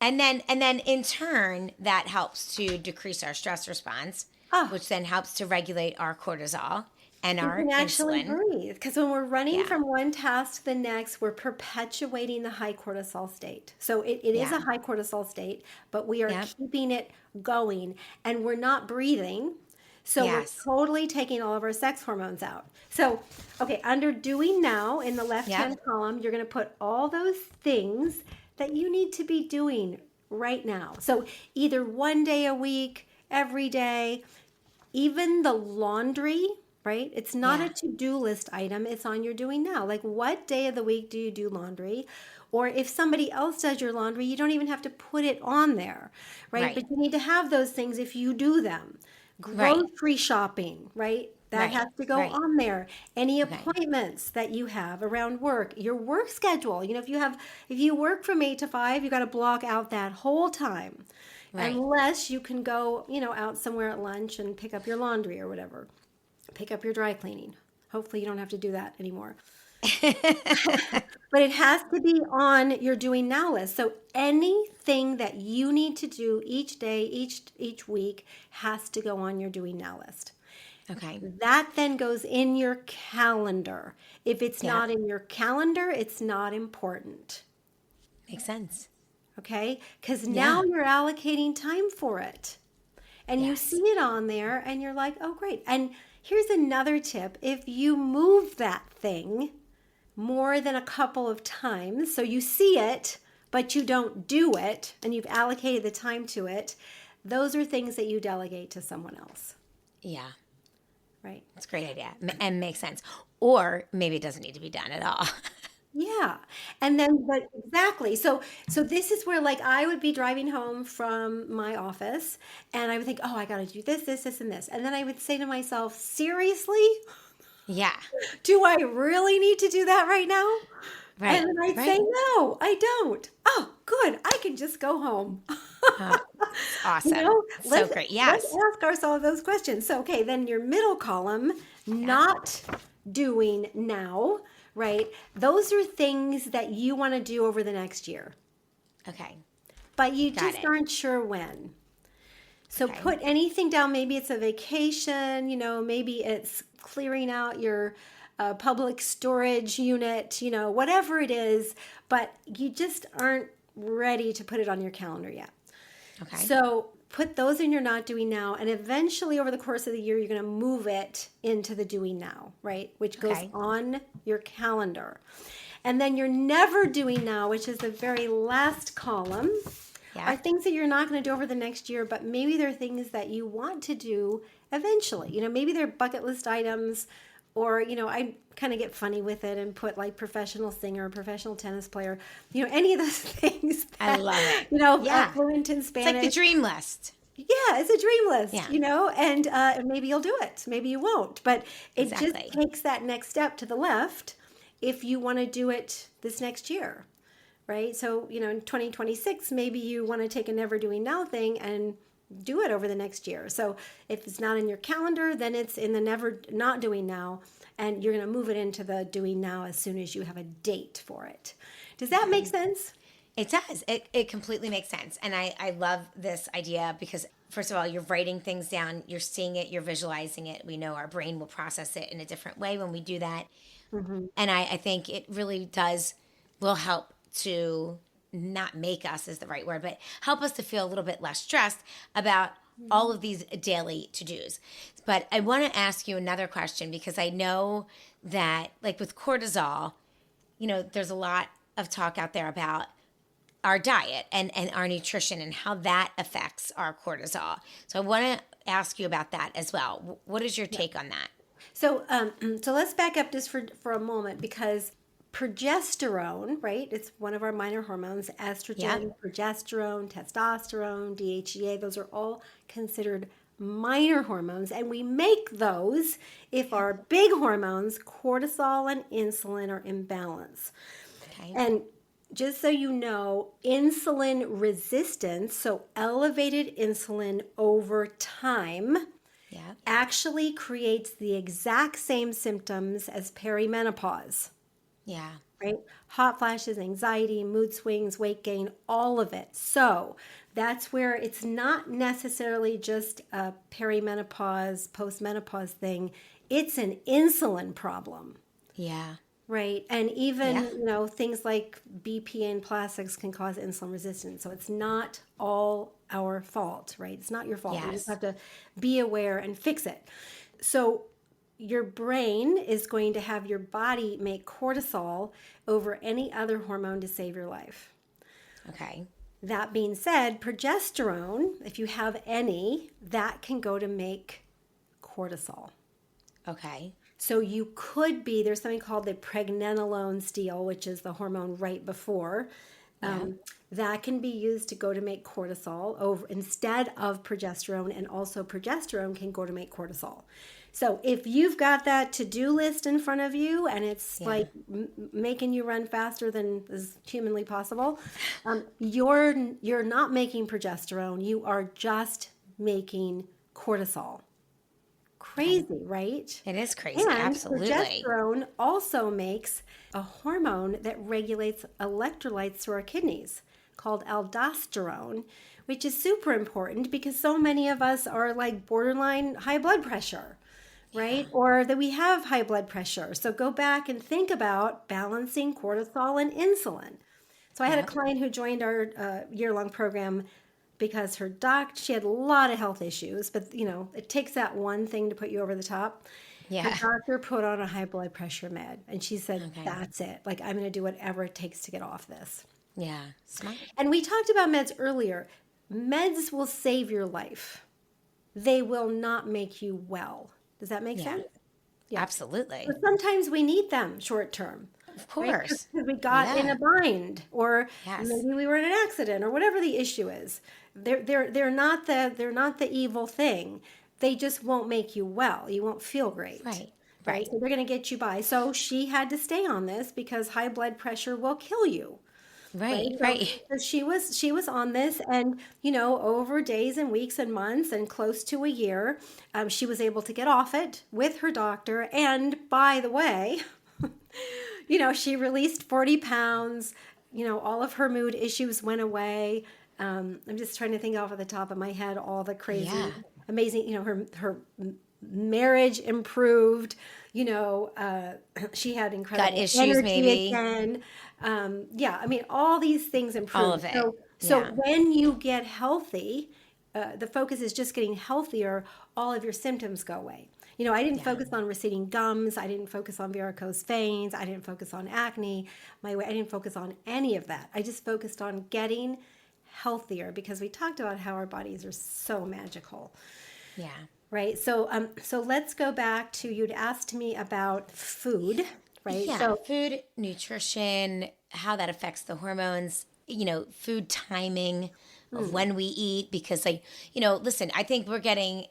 And then in turn, that helps to decrease our stress response, Oh. which then helps to regulate our cortisol and You our can actually insulin. breathe because when we're running Yeah. from one task to the next, we're perpetuating the high cortisol state. So it is Yeah. a high cortisol state, but we are Yep. keeping it going and we're not breathing. So Yes. we're totally taking all of our sex hormones out. So, okay, under doing now in the left-hand column, you're going to put all those things that you need to be doing right now. So either one day a week, every day, even the laundry, right? It's not Yeah. a to-do list item. It's on your doing now. Like, what day of the week do you do laundry? Or if somebody else does your laundry, you don't even have to put it on there, right? Right. But you need to have those things if you do them. Right. Grocery shopping, right? That Right. has to go Right. on there. Any Okay. appointments that you have around work, your work schedule. If you work from 8 to 5, you got to block out that whole time. Right. Unless you can go, out somewhere at lunch and pick up your laundry or whatever. Pick up your dry cleaning. Hopefully you don't have to do that anymore. But it has to be on your doing now list. So anything that you need to do each day, each week has to go on your doing now list. Okay. That then goes in your calendar. If it's Yeah. not in your calendar, it's not important. Makes sense. Okay? Because Yeah. now you're allocating time for it. And you Yes. see it on there and you're like, oh, great. And here's another tip. If you move that thing more than a couple of times, so you see it, but you don't do it, and you've allocated the time to it, those are things that you delegate to someone else, Yeah. right? That's a great idea and makes sense. Or maybe it doesn't need to be done at all. Yeah. And then, but exactly. So this is where, like, I would be driving home from my office and I would think, oh, I got to do this, and this. And then I would say to myself, seriously? Yeah. Do I really need to do that right now? Right. And then I'd say, Right. no, I don't. Oh, good. I can just go home. It's awesome. So Let's great. Yes. ask ourselves those questions. So, okay, then your middle column, not doing now, right? Those are things that you want to do over the next year, Okay. but you Got just it. aren't sure when. So Okay. put anything down. Maybe it's a vacation, maybe it's clearing out your public storage unit, whatever it is, but you just aren't ready to put it on your calendar yet. Okay. So put those in your not doing now, and eventually over the course of the year, you're going to move it into the doing now, right? Which goes Okay. on your calendar. And then your never doing now, which is the very last column, Yeah. are things that you're not going to do over the next year, but maybe they're things that you want to do eventually. Maybe they're bucket list items, or, I kind of get funny with it and put like professional singer, professional tennis player, any of those things I that, love it. Yeah. fluent in It's Spanish. like the dream list. Yeah, it's a dream list, Yeah. and maybe you'll do it, maybe you won't, but it Exactly. just takes that next step to the left if you want to do it this next year, right? So, in 2026, maybe you want to take a never doing now thing and do it over the next year. So if it's not in your calendar, then it's in the never not doing now, and you're going to move it into the doing now as soon as you have a date for it. Does that make sense? It does. It completely makes sense. And I love this idea because, first of all, you're writing things down, you're seeing it, you're visualizing it. We know our brain will process it in a different way when we do that. And I think it really will help to not make us is the right word, but help us to feel a little bit less stressed about all of these daily to-dos. But I want to ask you another question because I know that, like with cortisol, there's a lot of talk out there about our diet and our nutrition and how that affects our cortisol. So I want to ask you about that as well. What is your take on that? So, so let's back up just for a moment, because progesterone, right? It's one of our minor hormones. Estrogen, Yeah. progesterone, testosterone, DHEA. Those are all considered minor hormones, and we make those if our big hormones, cortisol and insulin, are in balance. Okay. And just so you know, insulin resistance, so elevated insulin over time, Yeah. actually creates the exact same symptoms as perimenopause, Yeah. right? Hot flashes, anxiety, mood swings, weight gain, all of it. So that's where it's not necessarily just a perimenopause, postmenopause thing. It's an insulin problem. Yeah. Right. And even, Yeah. things like BPA and plastics can cause insulin resistance. So it's not all our fault, right? It's not your fault. You just Yes. have to be aware and fix it. So your brain is going to have your body make cortisol over any other hormone to save your life. Okay. That being said, progesterone, if you have any, that can go to make cortisol. Okay. So you could be, there's something called the pregnenolone steal, which is the hormone right before. Yeah. That can be used to go to make cortisol over instead of progesterone, and also progesterone can go to make cortisol. So if you've got that to-do list in front of you and it's Yeah. like making you run faster than is humanly possible, you're not making progesterone. You are just making cortisol. Okay. Crazy, right? It is crazy. And Absolutely. progesterone also makes a hormone that regulates electrolytes through our kidneys called aldosterone, which is super important because so many of us are like borderline high blood pressure, right? Or that we have high blood pressure. So go back and think about balancing cortisol and insulin. So I had a Yep. client who joined our year-long program because she had a lot of health issues, but it takes that one thing to put you over the top. Her Yeah. doctor put on a high blood pressure med, and she said, Okay. that's it. Like, I'm going to do whatever it takes to get off this. Yeah. Smart. And we talked about meds earlier. Meds will save your life. They will not make you well. Does that make Yeah. sense? Yeah. Absolutely. But sometimes we need them short term. Of Right? course. Because we got in Yeah. a bind, or Yes. maybe we were in an accident, or whatever the issue is. They're not the evil thing. They just won't make you well. You won't feel great. Right. Right. Right. So they're going to get you by. So she had to stay on this because high blood pressure will kill you. Right. Right. So, Right. so she was on this, and over days and weeks and months and close to a year, she was able to get off it with her doctor. And by the way, she released 40 pounds. All of her mood issues went away. I'm just trying to think off of the top of my head all the crazy, Yeah. amazing. Her marriage improved. She had incredible Gut issues, energy maybe. again. Yeah, I mean, all these things improved. All of it. So Yeah. when you get healthy, the focus is just getting healthier. All of your symptoms go away. I didn't focus on receding gums. I didn't focus on varicose veins. I didn't focus on acne. I didn't focus on any of that. I just focused on getting healthier because we talked about how our bodies are so magical. Yeah. Right. So let's go back to you'd asked me about food, right? Yeah. So Food, nutrition, how that affects the hormones, food timing of when we eat. Because, listen, I think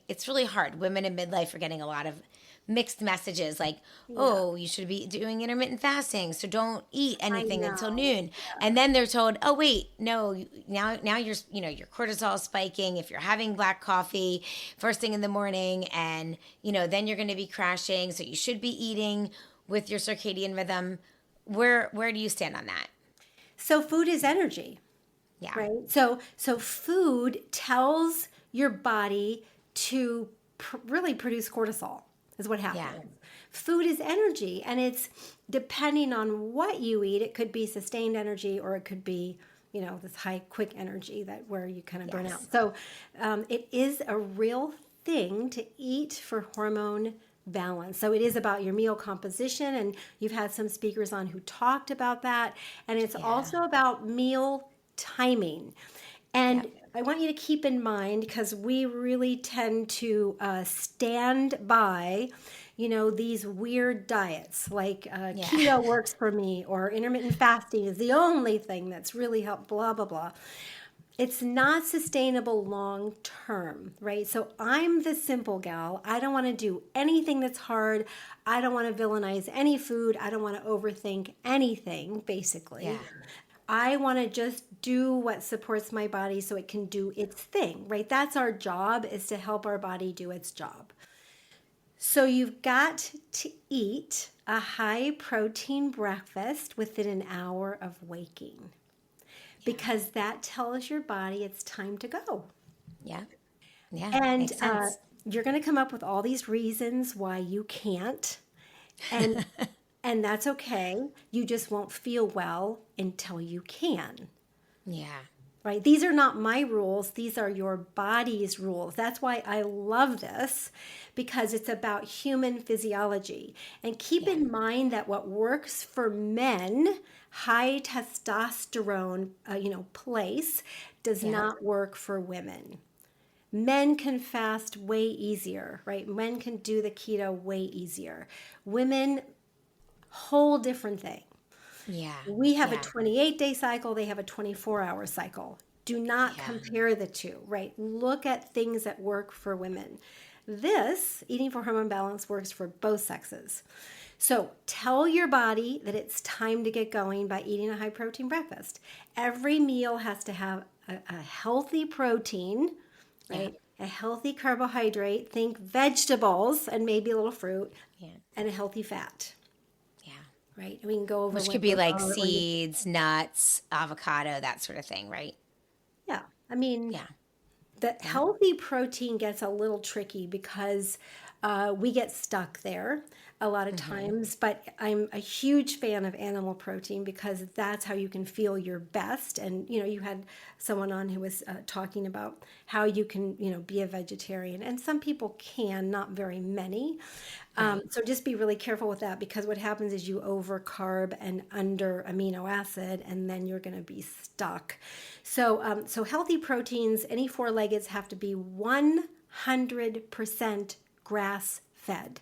it's really hard. Women in midlife are getting a lot of mixed messages like, oh, you should be doing intermittent fasting, so don't eat anything until noon. And then they're told, oh, wait, no, now your cortisol is spiking if you're having black coffee first thing in the morning, and then you're going to be crashing, so you should be eating with your circadian rhythm. Where do you stand on that? so food is energy, Yeah. right? So food tells your body to really produce cortisol is what happens. Yeah. Food is energy, and it's depending on what you eat. It could be sustained energy, or it could be this high quick energy where you kind of burn out. Yes. So it is a real thing to eat for hormone balance. So it is about your meal composition, and you've had some speakers on who talked about that, and it's also about meal timing. And I want you to keep in mind, because we really tend to stand by, these weird diets like keto works for me, or intermittent fasting is the only thing that's really helped, blah, blah, blah. It's not sustainable long term, right? So I'm the simple gal. I don't want to do anything that's hard. I don't want to villainize any food. I don't want to overthink anything, basically. Yeah. I want to just do what supports my body so it can do its thing, right? That's our job, is to help our body do its job. So you've got to eat a high protein breakfast within an hour of waking, because that tells your body it's time to go. Yeah. Yeah. And Makes sense. you're going to come up with all these reasons why you can't. And and that's okay. You just won't feel well until you can. Yeah. Right? These are not my rules. These are your body's rules. That's why I love this, because it's about human physiology. And keep in mind that what works for men, high testosterone, place, does not work for women. Men can fast way easier, right? Men can do the keto way easier. Women, whole different thing. Yeah. We have a Yeah. 28-day cycle, they have a 24-hour cycle. Do not Yeah. compare the two, right? Look at things that work for women. This, eating for hormone balance, works for both sexes. So tell your body that it's time to get going by eating a high protein breakfast. Every meal has to have a healthy protein, Yeah. right? A healthy carbohydrate, think vegetables and maybe a little fruit, Yeah. and a healthy fat, Yeah. right? And we can go over Which what could be those like are. seeds, nuts, avocado, that sort of thing, right? Yeah, I mean, Yeah. the Yeah. healthy protein gets a little tricky because we get stuck there a lot of times. But I'm a huge fan of animal protein because that's how you can feel your best. And you had someone on who was talking about how you can be a vegetarian, and some people can, not very many. Right. So just be really careful with that, because what happens is you over carb and under amino acid, and then you're going to be stuck. So healthy proteins, any four-leggeds, have to be 100% grass fed,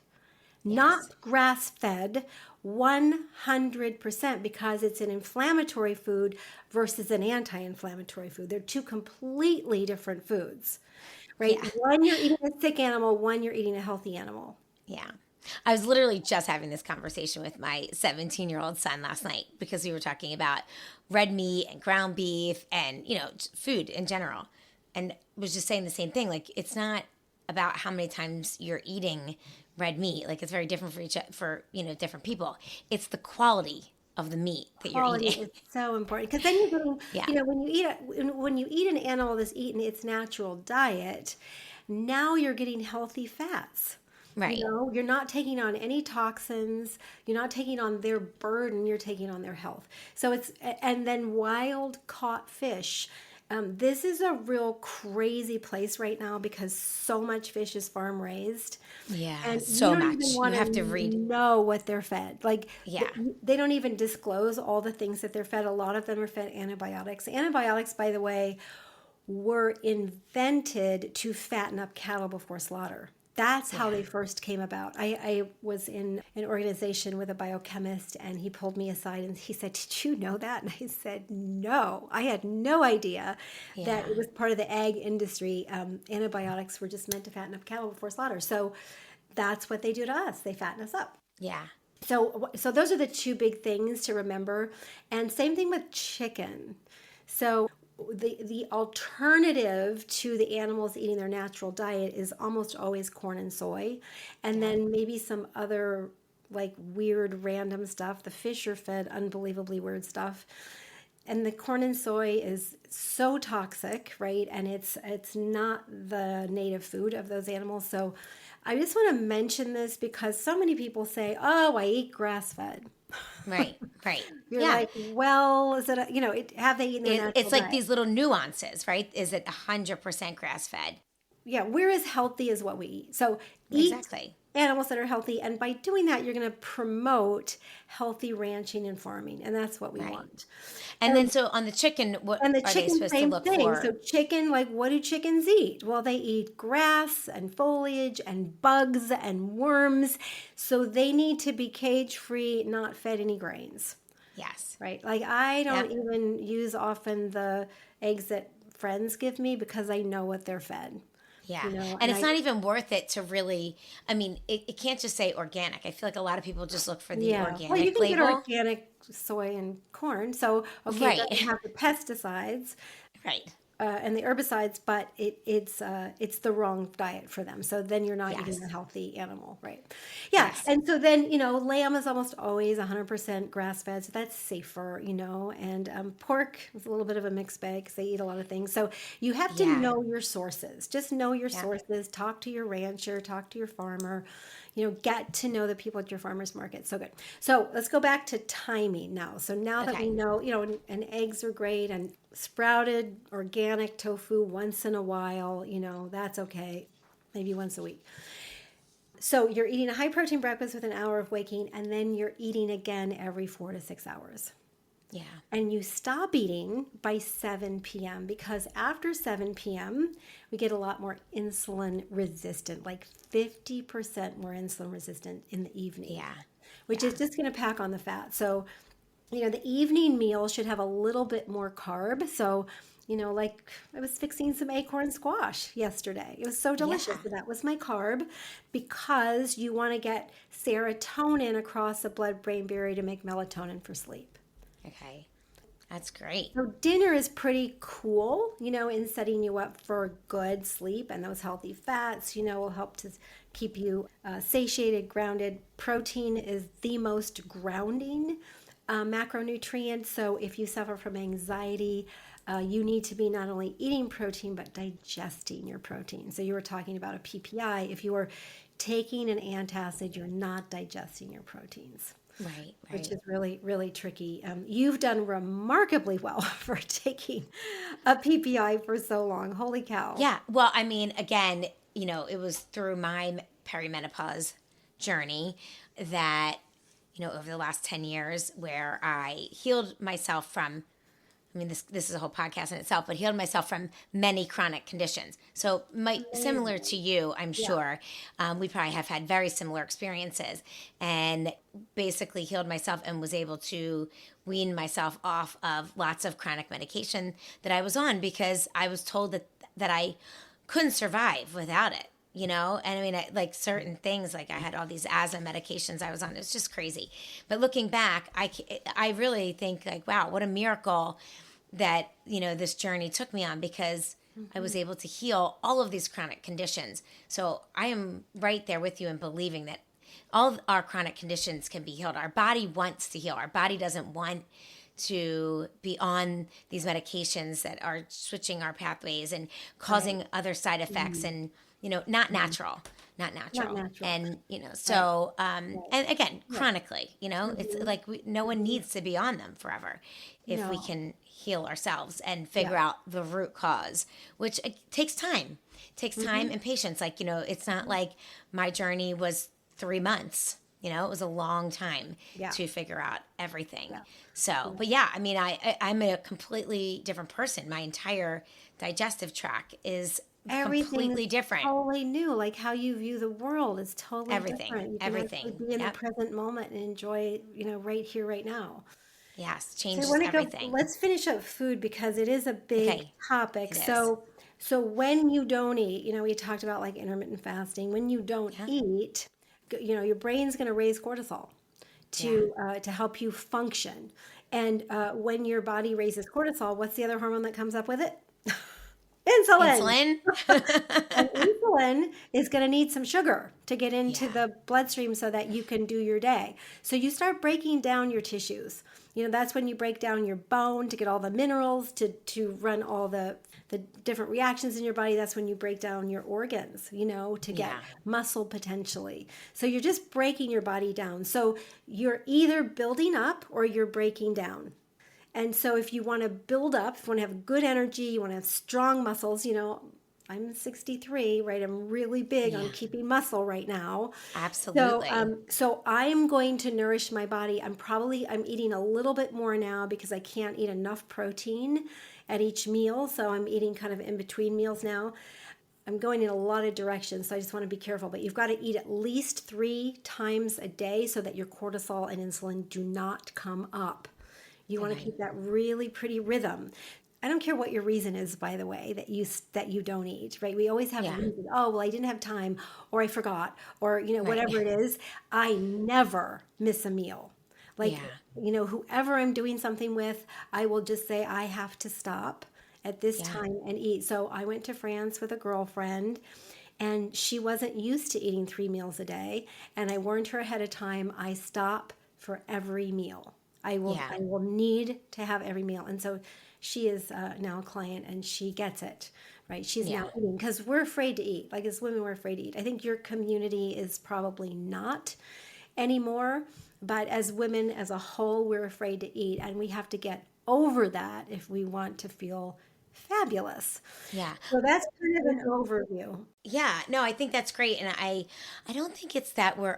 Yes. not grass fed. 100%, because it's an inflammatory food versus an anti-inflammatory food. They're two completely different foods, right? Yeah. One, you're eating a sick animal. One, you're eating a healthy animal. Yeah. I was literally just having this conversation with my 17-year-old son last night because we were talking about red meat and ground beef and, food in general. And was just saying the same thing. Like, it's not about how many times you're eating red meat. Like, it's very different different people. It's the quality of the meat that you're Quality eating. is so important, because then you're getting, Yeah. when you eat an animal that's eaten its natural diet, now you're getting healthy fats. Right. You're not taking on any toxins. You're not taking on their burden. You're taking on their health. So and then wild caught fish. This is a real crazy place right now because so much fish is farm raised, Yeah. and you So don't even much. You want to have to read. know what they're fed. Like, Yeah. they don't even disclose all the things that they're fed. A lot of them are fed antibiotics. Antibiotics, by the way, were invented to fatten up cattle before slaughter. That's how Yeah. they first came about. I was in an organization with a biochemist, and he pulled me aside and he said, "Did you know that?" And I said, "No, I had no idea that Yeah. it was part of the ag industry. Antibiotics were just meant to fatten up cattle before slaughter." So that's what they do to us. They fatten us up. Yeah. So those are the two big things to remember. And same thing with chicken. So the alternative to the animals eating their natural diet is almost always corn and soy, and Yeah. then maybe some other like weird random stuff. The fish are fed unbelievably weird stuff. And the corn and soy is so toxic, right? And it's not the native food of those animals. So I just want to mention this because so many people say, "Oh, I eat grass fed." Right. Right. You're Yeah. like, well, is it, have they eaten their It's natural like diet? these little nuances, right? Is it 100% grass fed? Yeah, we're as healthy as what we eat. So eat Exactly. animals that are healthy. And by doing that, you're going to promote healthy ranching and farming. And that's what we Right. want. And then so on the chicken, what And the are they chicken, supposed to same look thing. So for? chicken, like, what do chickens eat? Well, they eat grass and foliage and bugs and worms. So they need to be cage free, not fed any grains, Yes. right? Like, I Yeah. don't even use often the eggs that friends give me because I know what they're fed, Yeah. And and it's not even worth it to really, I mean, it can't just say organic. I feel like a lot of people just look for the yeah. Well, you organic can get label. organic soy and corn. So, okay, it Right. doesn't have the pesticides, Right. and the herbicides, but it's the wrong diet for them. So then you're not eating Yes. a healthy animal, right? Yeah, Yes. and so then lamb is almost always 100% grass fed, so that's safer, and pork is a little bit of a mixed bag because they eat a lot of things. So you have to Yeah. know your sources. Just know your Yeah. sources. Talk to your rancher. Talk to your farmer. Get to know the people at your farmer's market. So good. So let's go back to timing now. So now that we Okay. know, and eggs are great, and sprouted organic tofu once in a while, that's okay. Maybe once a week. So you're eating a high protein breakfast with an hour of waking, and then you're eating again every 4 to 6 hours. Yeah. And you stop eating by 7 p.m. because after 7 p.m., we get a lot more insulin resistant, like 50% more insulin resistant in the evening, Yeah. which Yeah. is just going to pack on the fat. So, the evening meal should have a little bit more carb. So, like I was fixing some acorn squash yesterday. It was so delicious. Yeah. So that was my carb because you want to get serotonin across the blood-brain barrier to make melatonin for sleep. Okay. That's great. So dinner is pretty cool, in setting you up for good sleep, and those healthy fats, will help to keep you satiated, grounded. Protein is the most grounding macronutrient. So if you suffer from anxiety, you need to be not only eating protein, but digesting your protein. So you were talking about a PPI. If you are taking an antacid, you're not digesting your proteins, Right. which Right. is really, really tricky. You've done remarkably well for taking a PPI for so long. Holy cow. Yeah. Well, I mean, again, it was through my perimenopause journey that, over the last 10 years where I healed myself from, I mean, this is a whole podcast in itself, but healed myself from many chronic conditions. So, similar Amazing. to you, I'm Yeah. sure, we probably have had very similar experiences, and basically healed myself and was able to wean myself off of lots of chronic medication that I was on because I was told that I couldn't survive without it. And I mean, like certain things, like I had all these asthma medications I was on. It's just crazy. But looking back, I really think like, wow, what a miracle that this journey took me on because I was able to heal all of these chronic conditions. So I am right there with you in believing that all of our chronic conditions can be healed. Our body wants to heal. Our body doesn't want to be on these medications that are switching our pathways and causing Right. other side effects and not natural, not Not natural. natural. And Right. so Right. and again, Right. chronically, it's like no one needs to be on them forever if we No. can heal ourselves and Yeah. figure out the root cause, which it takes time. It takes time and patience. Like, it's not like my journey was 3 months. It was a long time Yeah. to figure out everything. Yeah. So, but yeah, I mean, I'm a completely different person. My entire digestive tract is Everything is completely different. totally new. Like how you view the world is totally Everything, different. You can actually everything. be in the Yep. present moment and enjoy, right here, right now. Yes, So I changes want to go, everything. let's finish up food because it is a big Okay, topic. it is. So when you don't eat, we talked about like intermittent fasting. When you don't Yeah, eat, your brain's going to raise cortisol yeah. to help you function. And when your body raises cortisol, what's the other hormone that comes up with it? Insulin. Insulin. And insulin is going to need some sugar to get into Yeah, the bloodstream so that you can do your day. So you start breaking down your tissues. That's when you break down your bone to get all the minerals to run all the different reactions in your body. That's when you break down your organs, to get yeah, muscle potentially. So you're just breaking your body down. So you're either building up or you're breaking down. And so if you want to build up, if you want to have good energy, you want to have strong muscles, I'm 63, right? I'm really big on yeah. keeping muscle right now. So, Absolutely. so I'm going to nourish my body. I'm eating a little bit more now because I can't eat enough protein at each meal. So I'm eating kind of in between meals now. I'm going in a lot of directions, so I just want to be careful. But you've got to eat at least 3 times a day so that your cortisol and insulin do not come up. You want to Okay. keep that really pretty rhythm. I don't care what your reason is, by the way, that you don't eat, right? We always have Yeah. reasons. Oh, well, I didn't have time, or I forgot, or Right. whatever it is. I never miss a meal. Like, Yeah. whoever I'm doing something with, I will just say I have to stop at this Yeah. time and eat. So I went to France with a girlfriend, and she wasn't used to eating 3 meals a day, and I warned her ahead of time. I stop for every meal. I will Yeah. I will need to have every meal. And so she is now a client and she gets it, right? She's Yeah. now eating because we're afraid to eat. Like as women, we're afraid to eat. I think your community is probably not anymore, but as women as a whole, we're afraid to eat and we have to get over that if we want to feel fabulous. Yeah. So that's kind of an overview. Yeah, no, I think that's great, and I don't think it's that well,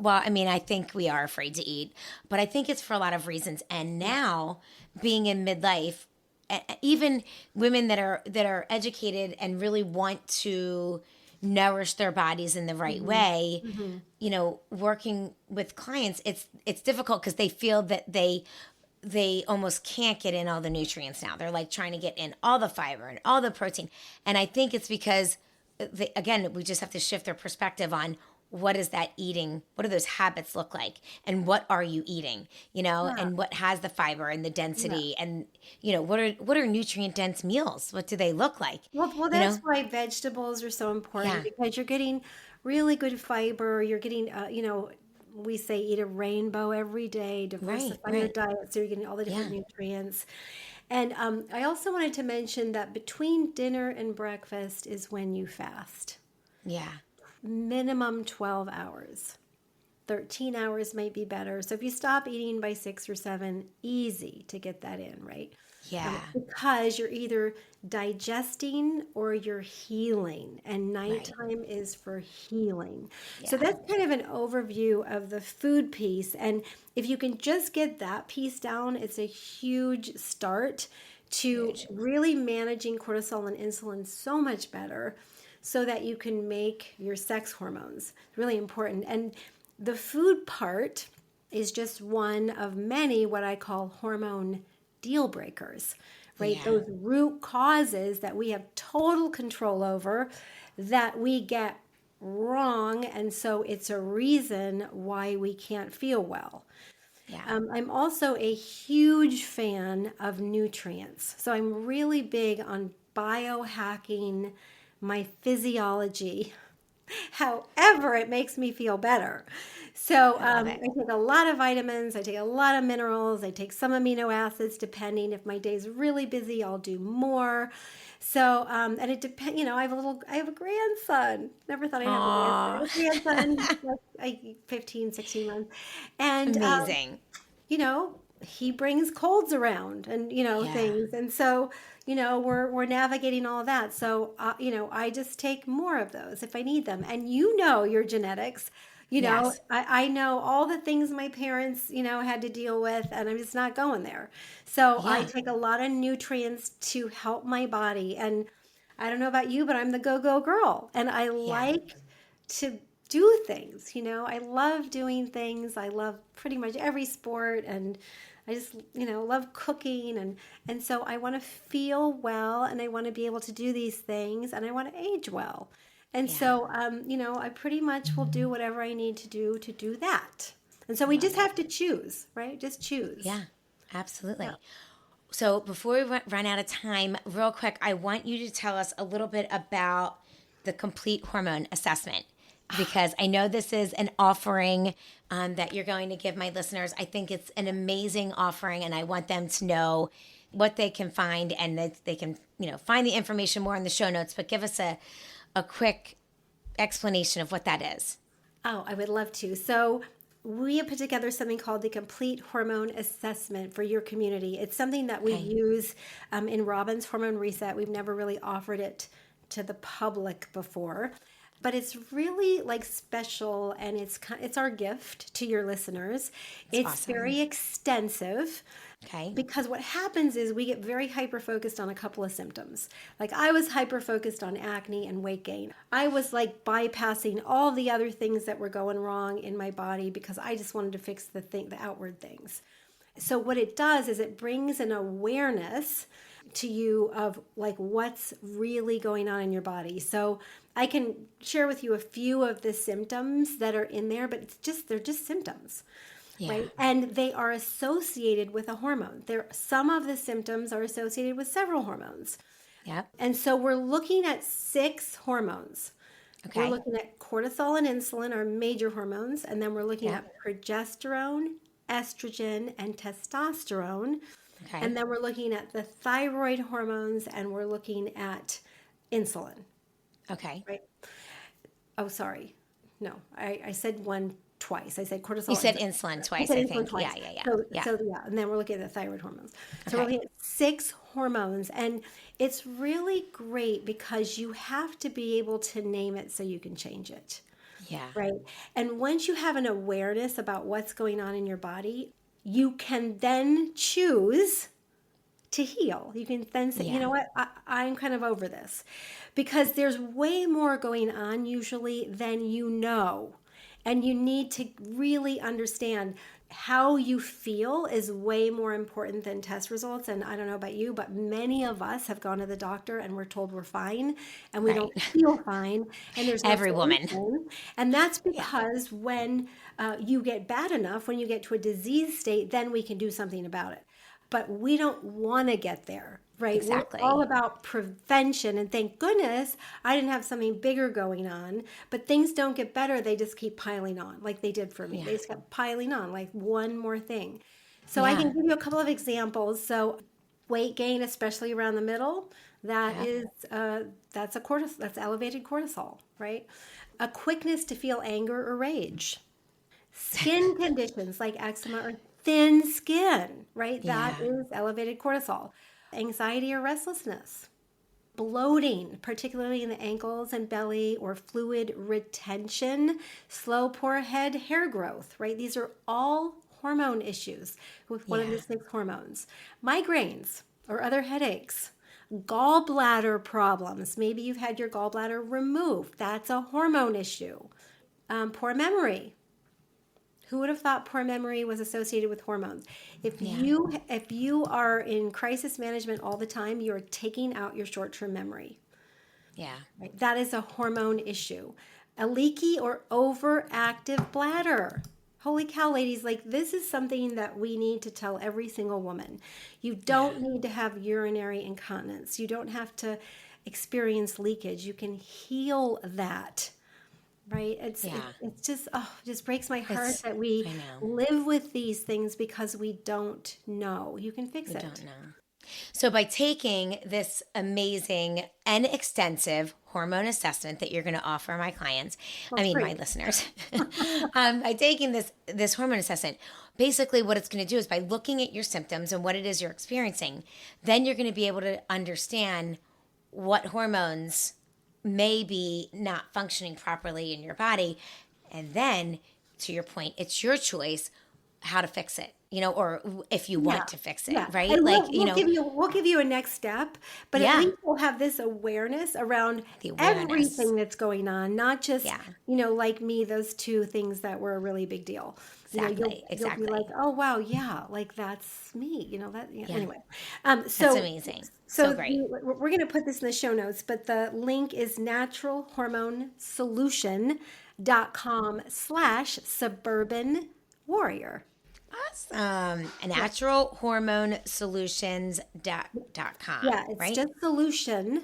I mean, I think we are afraid to eat, but I think it's for a lot of reasons. And Yeah. now, being in midlife, even women that are educated and really want to nourish their bodies in the right Hmm. way, Hmm. working with clients, it's difficult because they feel that they almost can't get in all the nutrients now. They're like trying to get in all the fiber and all the protein. And I think it's because, again, we just have to shift their perspective on what is that eating? What do those habits look like? And what are you eating? Yeah. And what has the fiber and the Yeah. density? And, what are nutrient dense meals? What do they look like? Well, You that's know? why vegetables are so important Yeah, because you're getting really good fiber. You're getting, we say eat a rainbow every day, right, diversify your right. diet so you're getting all the different Yeah, nutrients. And I also wanted to mention that between dinner and breakfast is when you fast. yeah, Minimum 12 hours. 13 hours might be better. So if you stop eating by 6 or 7, easy to get that in, right? yeah, Because you're either digesting or you're healing, and right. nighttime is for healing. So Yeah, that's kind of an overview of the food piece. And if you can just get that piece down, it's a huge start to huge. really managing cortisol and insulin so much better so that you can make your sex hormones really important. And the food part is just one of many what I call hormone deal breakers, right? Yeah, Those root causes that we have total control over that we get wrong. And so it's a reason why we can't feel well. yeah, I'm also a huge fan of nutrients. So I'm really big on biohacking my physiology. However, it makes me feel better. So I love I it. take a lot of vitamins, I take a lot of minerals, I take some amino acids, depending. If my day's really busy, I'll do more. So, and it depends, I have a grandson. Never thought I'd have a grandson. I Aw. have a grandson, like 15, 16 months. And Amazing. he brings colds around and Yeah. things, and so we're navigating all that. So I just take more of those if I need them. And your genetics. Yes. I know all the things my parents had to deal with, and I'm just not going there. So I Yeah. take a lot of nutrients to help my body. And I don't know about you, but I'm the go-go girl, and I Yeah. like to do things. I love doing things. I love pretty much every sport, and I just love cooking, and so I want to feel well, and I want to be able to do these things, and I want to age well. And Yeah. so I pretty much will do whatever I need to do that. And so I we love just it. have to choose, right? Just choose. Yeah. Yeah. Absolutely. So before we run out of time, real quick, I want you to tell us a little bit about the complete hormone assessment because I know this is an offering that you're going to give my listeners. I think it's an amazing offering, and I want them to know what they can find and that they can, find the information more in the show notes. But give us a quick explanation of what that is. Oh, I would love to. So, we have put together something called the Complete Hormone Assessment for your community. It's something that we Okay. use in Robin's Hormone Reset. We've never really offered it to the public before, but it's really like special, and it's our gift to your listeners. That's It's awesome. very extensive. Okay. Because what happens is we get very hyper focused on a couple of symptoms. Like I was hyper focused on acne and weight gain. I was like bypassing all the other things that were going wrong in my body because I just wanted to fix the outward things. So what it does is it brings an awareness to you of like what's really going on in your body. So I can share with you a few of the symptoms that are in there, but they're just symptoms, Yeah. right? And they are associated with a hormone. Some of the symptoms are associated with several hormones. Yep. And so we're looking at 6 hormones. We're Okay. looking at cortisol and insulin, our major hormones, and then we're looking Yep. at progesterone, estrogen, and testosterone. Okay. And then we're looking at the thyroid hormones, and we're looking at insulin, Okay. right? Oh, sorry. No, I said one twice. I said cortisol. You said insulin I twice, said I insulin think. twice. Yeah. So yeah, and then we're looking at the thyroid hormones. So we're Okay. looking at 6 hormones, and it's really great because you have to be able to name it so you can change it. Yeah. Right. And once you have an awareness about what's going on in your body, you can then choose to heal. You can then say, you Yeah. know what, I'm kind of over this, because there's way more going on usually than you know. And you need to really understand how you feel is way more important than test results. And I don't know about you, but many of us have gone to the doctor and we're told we're fine and we don't Right. feel fine and there's no Every woman. solution. And that's Yeah. because when you get bad enough, when you get to a disease state, then we can do something about it. But we don't want to get there, right? Exactly. We're all about prevention. And thank goodness I didn't have something bigger going on. But things don't get better. They just keep piling on like they did for me. Yeah. They just kept piling on like one more thing. So I Yeah. can give you a couple of examples. So weight gain, especially around the middle, that Yeah. is that's elevated cortisol, right? A quickness to feel anger or rage. Skin conditions like eczema or thin skin, right? That Yeah. is elevated cortisol. Anxiety or restlessness. Bloating, particularly in the ankles and belly, or fluid retention. Slow, poor head hair growth, right? These are all hormone issues with one of the Yeah. 6 hormones. Migraines or other headaches. Gallbladder problems. Maybe you've had your gallbladder removed. That's a hormone issue. Poor memory. Who would have thought poor memory was associated with hormones? If you are in crisis management all the time, you're taking out your short-term memory. Yeah. Right? That is a hormone issue. A leaky or overactive bladder. Holy cow, ladies, like this is something that we need to tell every single woman. You don't need to have urinary incontinence. You don't have to experience leakage. You can heal that. Right? Yeah. It's just, it just breaks my heart It's, that we I know. live with these things because we don't know. You can fix We it. don't know. So by taking this amazing and extensive hormone assessment that you're going to offer my clients, Well, it's free. my listeners, by taking this hormone assessment, basically what it's going to do is by looking at your symptoms and what it is you're experiencing, then you're going to be able to understand what hormones may be not functioning properly in your body. And then, to your point, it's your choice how to fix it, or if you want to fix it, right? And Like, we'll give you a next step, but at Yeah. least we'll have this awareness around The awareness. everything that's going on, not just, Yeah. like me, those 2 things that were a really big deal. Exactly, You'll exactly. be like, oh, wow, yeah, like that's me, anyway. That's amazing. So great. We're going to put this in the show notes, but the link is naturalhormonesolution.com/suburban warrior. Awesome. Naturalhormonesolutions.com. Yeah, it's right? just solution.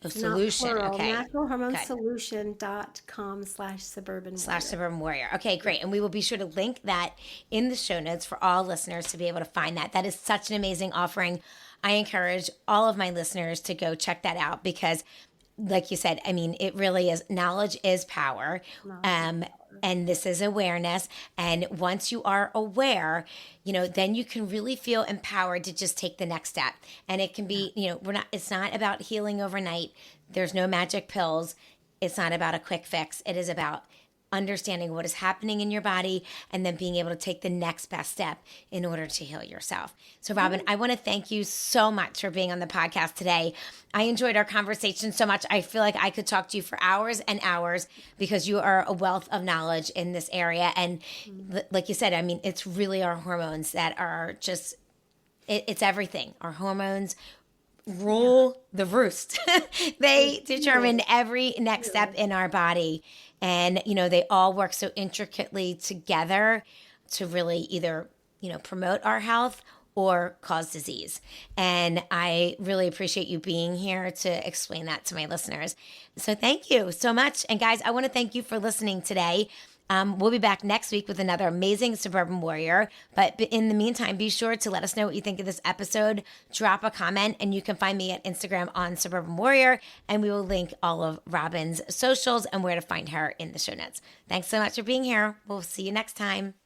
Oh, Not solution. plural. Okay. Naturalhormonesolution.com/suburban / warrior. Suburban Warrior. Okay, great. And we will be sure to link that in the show notes for all listeners to be able to find that. That is such an amazing offering. I encourage all of my listeners to go check that out because, like you said, I mean, it really is. Knowledge is power. And this is awareness. And once you are aware, then you can really feel empowered to just take the next step. And it can be, it's not about healing overnight. There's no magic pills. It's not about a quick fix. It is about understanding what is happening in your body and then being able to take the next best step in order to heal yourself. So Robin, I want to thank you so much for being on the podcast today. I enjoyed our conversation so much. I feel like I could talk to you for hours and hours because you are a wealth of knowledge in this area. And like you said, I mean, it's really our hormones that are just, it's everything. Our hormones rule the roost. They determine every next step in our body. And, they all work so intricately together to really either, promote our health or cause disease. And I really appreciate you being here to explain that to my listeners. So thank you so much. And guys, I want to thank you for listening today. We'll be back next week with another amazing suburban warrior. But in the meantime, be sure to let us know what you think of this episode. Drop a comment, and you can find me at Instagram on Suburban Warrior, and we will link all of Robin's socials and where to find her in the show notes. Thanks so much for being here. We'll see you next time.